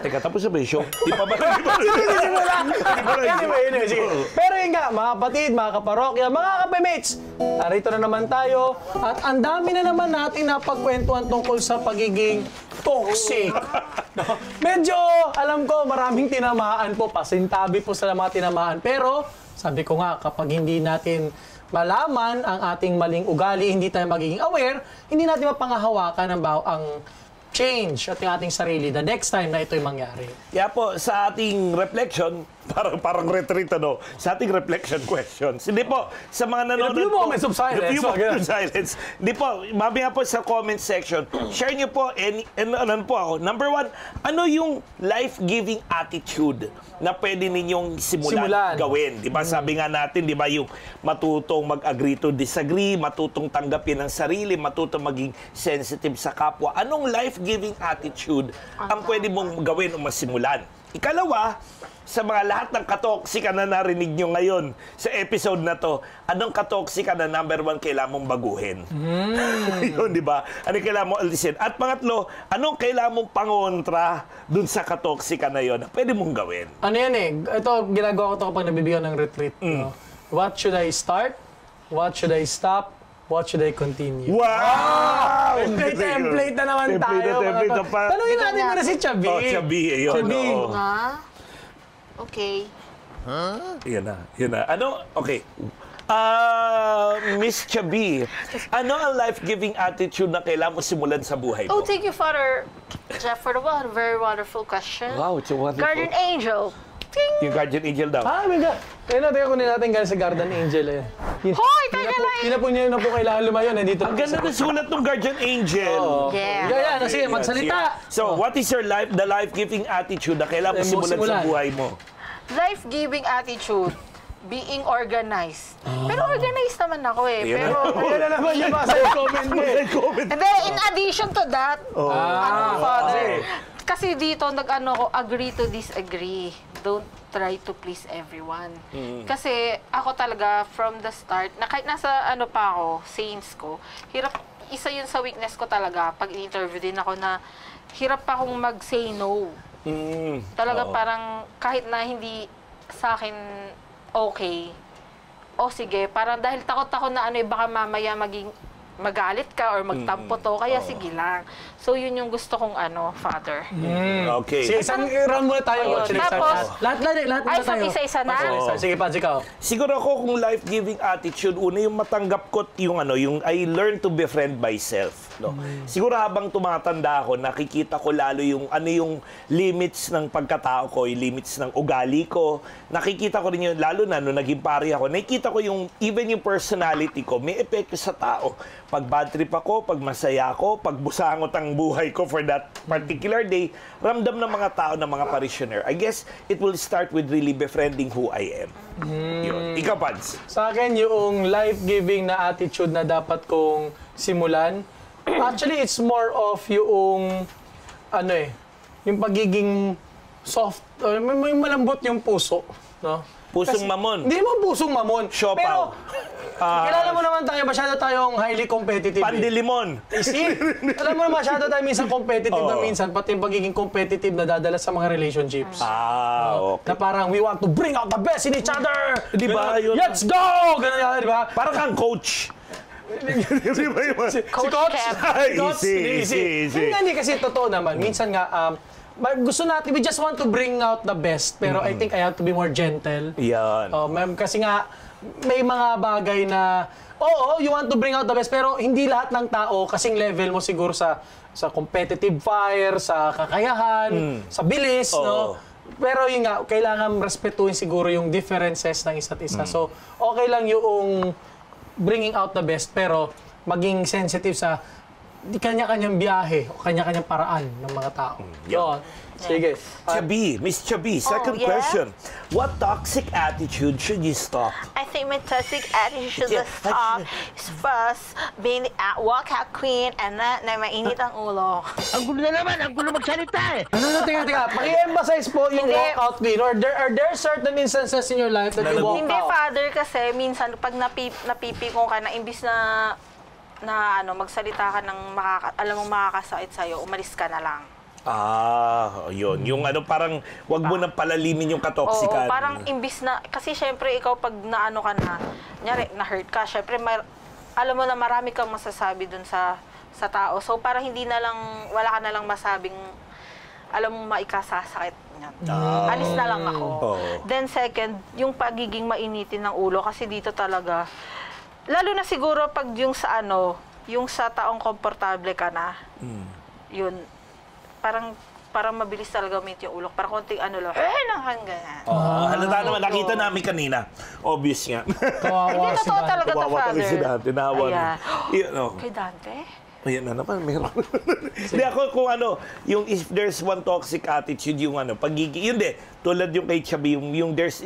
Teka, tapos na ba yung show? Di pa ba? Anyway, sige. Pero yun nga, mga kapatid, mga kaparokya, mga kapemates, narito na naman tayo at ang dami na naman natin napagkwentuhan tungkol sa pagiging toxic. No? Medyo, alam ko, maraming tinamaan po, pasintabi po sa mga tinamaan. Pero, sabi ko nga, kapag hindi natin malaman ang ating maling ugali, hindi tayo magiging aware, hindi natin mapangahawakan ang change at yung ating sarili the next time na ito'y mangyari. Kaya po, sa ating reflection, parang retreat, ano, sa ating reflection questions. Hindi po, sa mga nanonood In a few moments of silence. In a few moments of silence. Hindi po, mamaya po sa comment section, share nyo po, ano po ako. Number 1, ano yung life-giving attitude na pwede ninyong simulan. Gawin? Di ba? Sabi nga natin, di ba, yung matutong mag-agree to disagree, matutong tanggapin ang sarili, matutong maging sensitive sa kapwa. Anong life-giving attitude ang pwede mong gawin o masimulan? Ikalawa, sa mga lahat ng katoksika na narinig nyo ngayon sa episode na to, anong katoksika na number 1 kailangan mong baguhin? Yun, di ba? Anong kailangan mong alisin? At pangatlo, anong kailangan mong pangontra dun sa katoksika na yun na pwede mong gawin? Ano yan eh? Ito, ginagawa ko ito kapag nabibigyan ng retreat. No? What should I start? What should I stop? What should I continue? Wow! Template na naman tayo. Template na pa. Tanungin natin muna si Chabi. Oh, Chabi. Yun, Chabi. oo. Nga? Okay. Yan na. Ano? Okay. Miss Chabi, ano ang life-giving attitude na kailangan mo simulan sa buhay mo? Oh, thank you, Father Jeff, for the very wonderful question. Wow, it's a wonderful. Guardian Angel. Ting! Yung guardian angel daw. Ah, my God. Kaya natin kunin natin galing sa Garden Angel eh. Hoy, taga lang! Hindi na po kailangan lumayo. Nandito Ang ganda ng sulat ng guardian angel. Yeah. Kaya, sige, magsalita. So, what is your the life-giving attitude na kailangan mo simulan sa buhay mo? Life-giving attitude. Being organized. Pero organized naman ako eh. Ayun Pero, Kaya na naman yung basa yung comment mo eh. and then, in addition to that, Father, kasi dito, agree to disagree. Don't try to please everyone. Kasi ako talaga, from the start, na kahit nasa pa ako, saints ko, isa yun sa weakness ko talaga, pag in-interview din ako na, hirap pa akong mag-say no. Talaga parang, kahit na hindi sa akin okay, o sige, parang dahil takot ako na baka mamaya magalit ka or magtampo to, kaya sige lang. So, yun yung gusto kong Father. Okay. Sige, isang run muna tayo. Ayun. Tapos, lahat ay, tayo. isa-isa na? Sige, Pads, ikaw. Siguro ako kung life-giving attitude, una yung matanggap ko yung I learn to befriend myself. No? Siguro habang tumatanda ako, nakikita ko lalo yung yung limits ng pagkatao ko, yung limits ng ugali ko. Nakikita ko rin yun, lalo na nung naging pari ako, nakikita ko even yung personality ko, may epekto sa tao. pag bad trip ako, pag masaya ako, pag busangot ang buhay ko for that particular day, ramdam ng mga tao, ng mga parishioner. I guess it will start with really befriending who I am. Yun. Ikaw, Pads. Sa akin, yung life-giving na attitude na dapat kong simulan, actually, it's more of yung, yung pagiging soft, may malambot yung puso, no? Pusong mamon. Hindi mo pusong mamon. Siopaw. Pero, kilala mo naman tayo, masyado tayong highly competitive. Pandilimon. See? Alam mo, masyado tayo minsan competitive na minsan, pati yung pagiging competitive na dadala sa mga relationships. Okay. Na parang, we want to bring out the best in each other! Di ba? Yun. Let's go! Ganun yan, di ba? Parang kang coach. Di ba yun? Si Coach Kev. Ay, Coach, easy. Hindi kasi totoo naman. Minsan nga, gusto natin, we just want to bring out the best. Pero I think I have to be more gentle. Yan. Kasi nga, may mga bagay na, you want to bring out the best, pero hindi lahat ng tao kasing level mo siguro sa competitive fire, sa kakayahan, sa bilis, no? Pero yun nga, kailangan respetuhin siguro yung differences ng isa't isa. So, okay lang yung bringing out the best, pero maging sensitive sa kanya-kanyang biyahe o kanya-kanyang paraan ng mga tao. Yun. Sige. Chubby, Miss Chubby, second yeah? question. What toxic attitude should you stop? I think my toxic attitude Yeah, to stop is first being the walkout queen and then na mainit ang ulo. Ang gulo na naman, ang gulo magsalita eh. Teka. Paki-emphasize po yung Hindi. walkout queen. Or are there certain instances in your life that you walk Hindi, out? Father, kasi minsan pag napipikong ka na imbis na magsalita ka ng alam mong makakasakit sa'yo, umalis ka na lang. Yun. Yung parang wag mo nang palalimin yung katoksikan. Oo, parang imbis na, kasi syempre ikaw pag naano ka na, nyari, na-hurt ka, syempre alam mo na marami kang masasabi dun sa tao. So para hindi na lang, wala ka na lang masabing, alam mo maikasasakit niyan. Alis na lang ako. Then second, yung pagiging mainitin ng ulo, kasi dito talaga, lalo na siguro pag yung sa yung sa taong komportable ka na, yun, parang mabilis talaga umit yung ulo. Parang konting lang, hanggang. Halata naman, nakita namin kanina. Obvious nga. Kawawa Hindi, si totoo Dante. talaga to, Kawawa talaga Father. si Dante. Nahawa na. Kay Dante? Ayan na naman, meron. Hindi ako kung yung if there's one toxic attitude, yung pagiging, yun tulad yung kay Chubby, yung there's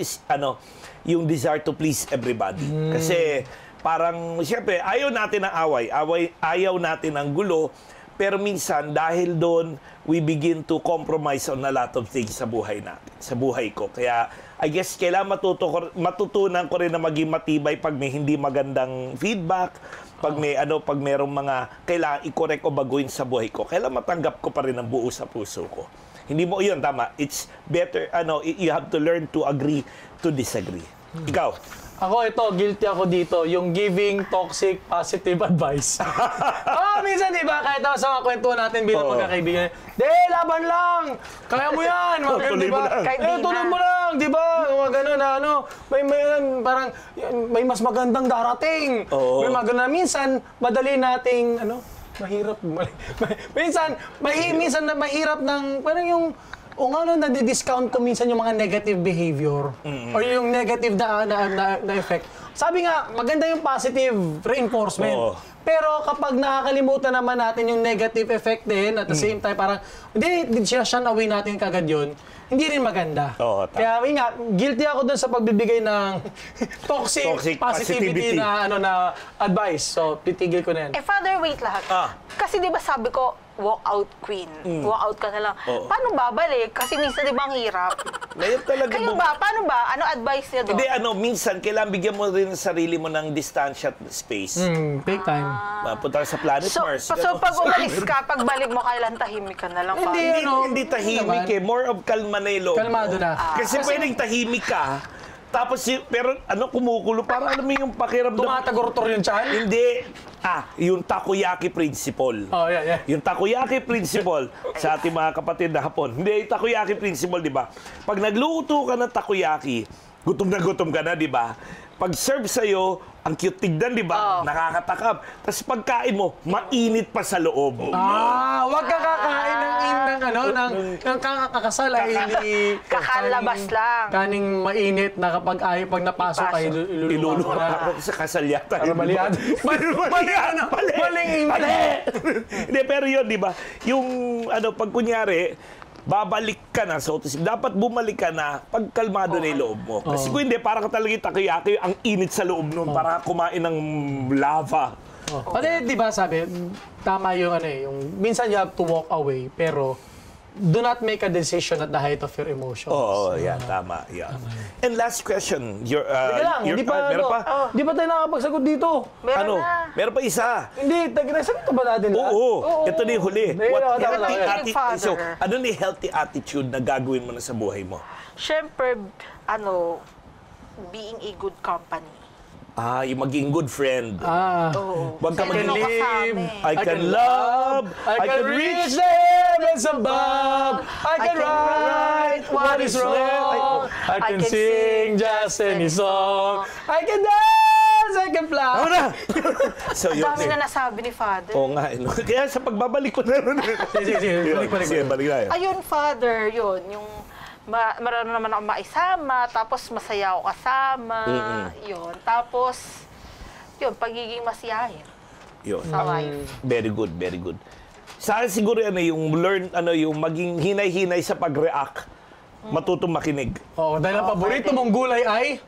yung desire to please everybody. Kasi parang, siyempre, ayaw natin ng away, ayaw natin ng gulo, pero minsan, dahil doon, we begin to compromise on a lot of things sa buhay natin, sa buhay ko. Kaya, I guess, kailangan matutunan ko rin na maging matibay pag may hindi magandang feedback, pag may pag merong mga kailangan i-correct o baguhin sa buhay ko, kailangan matanggap ko pa rin ang buo sa puso ko. Hindi mo, yun, tama. It's better, you have to learn to agree to disagree. Ikaw? Ako guilty ako dito, yung giving toxic positive advice. Minsan diba, kahit sa mga kwentuhan natin bilang magkakaibigan, laban lang! Kaya mo yan! Tuloy mo lang. Tuloy mo lang, diba? Mga gano'n na parang may mas magandang darating. May mga gano'n na minsan, madali nating, mahirap. Minsan mahirap ng, parang yung, nadi-discount ko minsan yung mga negative behavior or yung negative na effect. Sabi nga, maganda yung positive reinforcement. Pero kapag nakakalimutan naman natin yung negative effect din, at the same time, parang hindi siya away natin kagad yun, hindi rin maganda. Kaya guilty ako dun sa pagbibigay ng toxic positivity na advice. So, titigil ko na yan. Father, wait lahat. Kasi di ba sabi ko, walkout queen. Walkout ka na lang. Paano babalik? Kasi minsan di ba ang hirap? Ngayon talaga Kayo ba? Paano ba? Ano advice niya doon? Hindi, minsan, kailangan bigyan mo rin ang sarili mo ng distansya at space. Take time. Punta ka sa planet Mars. So pag umalis ka, pagbalik mo, kailan tahimik ka na lang. Hindi tahimik More of kalma na yung loob. Kalmado na. Kasi pwedeng tahimik ka, tapos pero kumukulo, para alam mo yung pakiramdam. Tumatagurtor yung tiyan? Hindi. Yung takoyaki principle. Yeah. Yung takoyaki principle sa ating mga kapatid na Hapon. Hindi, yung takoyaki principle, di ba? Pag nagluto ka ng takoyaki, gutom ka na, di ba? Pag-serve sa'yo, ang cute tignan, di ba? Nakakatakam. Tapos pagkain mo, mainit pa sa loob. Wag ka kakain ng kakasal ay hindi... Kakalabas lang. Kaning mainit na kapag pag napasok ay Iluluwa ako sa kasal yata. Malian. Maling Hindi, pero yun, di ba? Yung, pag kunyari, babalik ka na, so to speak. Dapat bumalik ka na pag kalmado na yung loob mo. Kasi kung hindi, parang talagang takoyaki ang init sa loob nun para kumain ng lava. Pati, di ba sabi, tama yung yung minsan you have to walk away, pero do not make a decision at the height of your emotions. Tama. And last question. Teka lang, hindi pa, meron pa? Di ba tayo nakapagsagot dito? Meron na. Meron pa isa. Hindi, nasagot ba natin lahat? Oo. Ito na yung huli. Father. Ano na yung healthy attitude na gagawin mo na sa buhay mo? Siyempre, being a good company. Yung maging good friend. Huwag ka maging live. I can love, I can reach the heavens above. I can write what is wrong. I can sing just any song. I can dance, I can fly. Ano na? So, yun Dami na nasabi ni Father. Oo nga. Kaya sa pagbabalik ko na rin. Sige, balik na yun. Ayun, Father, yun. Yung marano naman ako maisama, tapos masaya ako kasama. Yun. Tapos, yun, pagiging masiyahin. Yun. Sa life. Very good, very good. Sa akin siguro yung learn, yung maging hinay-hinay sa pag-react. Matutong makinig. Dahil ang paborito mong gulay ay?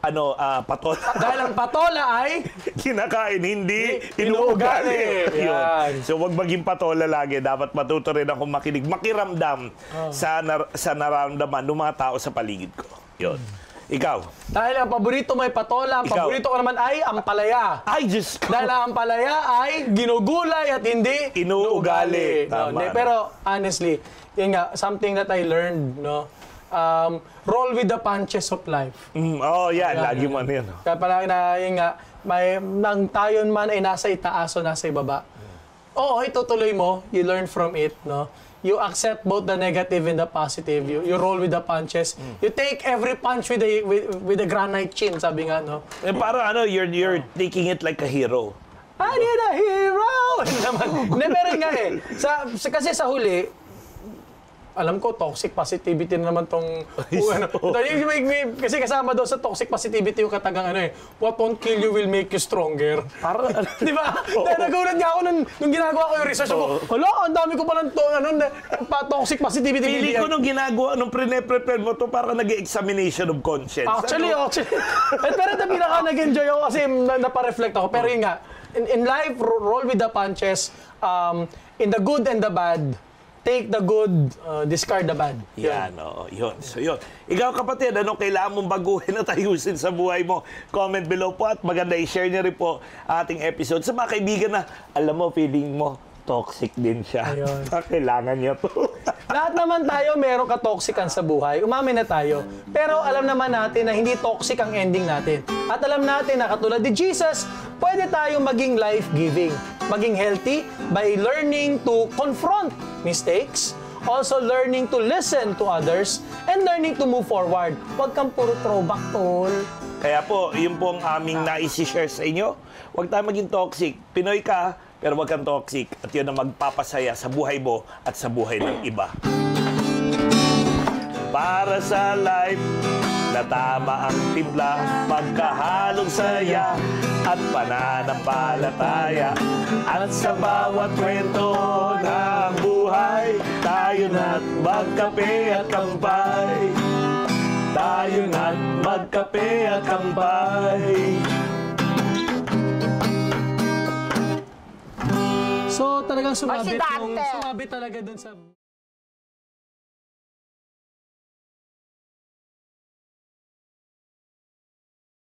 Patola. Dahil ang patola ay? Kinakain, hindi inuugali. Yun. So, wag maging patola lagi. Dapat matuto rin ako makinig, makiramdam sa nararamdaman ng mga tao sa paligid ko. Yun. Ikaw? Dahil ang paborito mo ay patola, ang paborito ko naman ay ampalaya. Ay, Diyos ko. Dahil ang ampalaya ay ginugulay at hindi inuugali. Tama. Pero honestly, yun nga, something that I learned, roll with the punches of life. Lagi mo na yun. Kaya pala yun nga, nang tayon man ay nasa itaas o nasa ibaba. Itutuloy mo, you learn from it, no? You accept both the negative and the positive. You roll with the punches. You take every punch with a granite chin, sabi nga, no? Parang you're taking it like a hero. I need a hero! Pero nga kasi sa huli, alam ko, toxic positivity na naman tong... Kasi kasama daw sa toxic positivity yung katagang what won't kill you will make you stronger. Parang, di ba? Nagulat nga ako nung ginagawa ko yung research ko. Ang dami ko palang toxic positivity. Pili ko nung ginagawa, nung pre-prepare mo to para nag-examination of conscience. Actually. Pero pinaka nag-enjoy ako kasi napareflect ako. Pero yun nga, in life, roll with the punches. In the good and the bad, take the good, discard the bad. Yun. So, yun. Ikaw, kapatid, anong kailangan mong baguhin at ayusin sa buhay mo? Comment below po at maganda i-share niyo rin po ating episode sa mga kaibigan na, alam mo, feeling mo, toxic din siya. Kailangan niya to. Lahat naman tayo meron ka-toxican sa buhay. Umamin na tayo. Pero alam naman natin na hindi toxic ang ending natin. At alam natin na katulad ni Jesus, pwede tayong maging life-giving, maging healthy by learning to confront mistakes, also learning to listen to others, and learning to move forward. Huwag kang puro throwback, tol. Kaya po, yun po ang aming nais-share sa inyo. Huwag tayo maging toxic. Pinoy ka, pero huwag kang toxic. At yun ang magpapasaya sa buhay mo at sa buhay ng iba. Para sa life na tama ang timpla, magkahalong saya at pananampalataya. At sa bawat kwento ng buhay, tayo na't magkape at kampay. Tayo na't magkape at kampay. So talagang Ay, si Dante. sumabit talaga dun sa...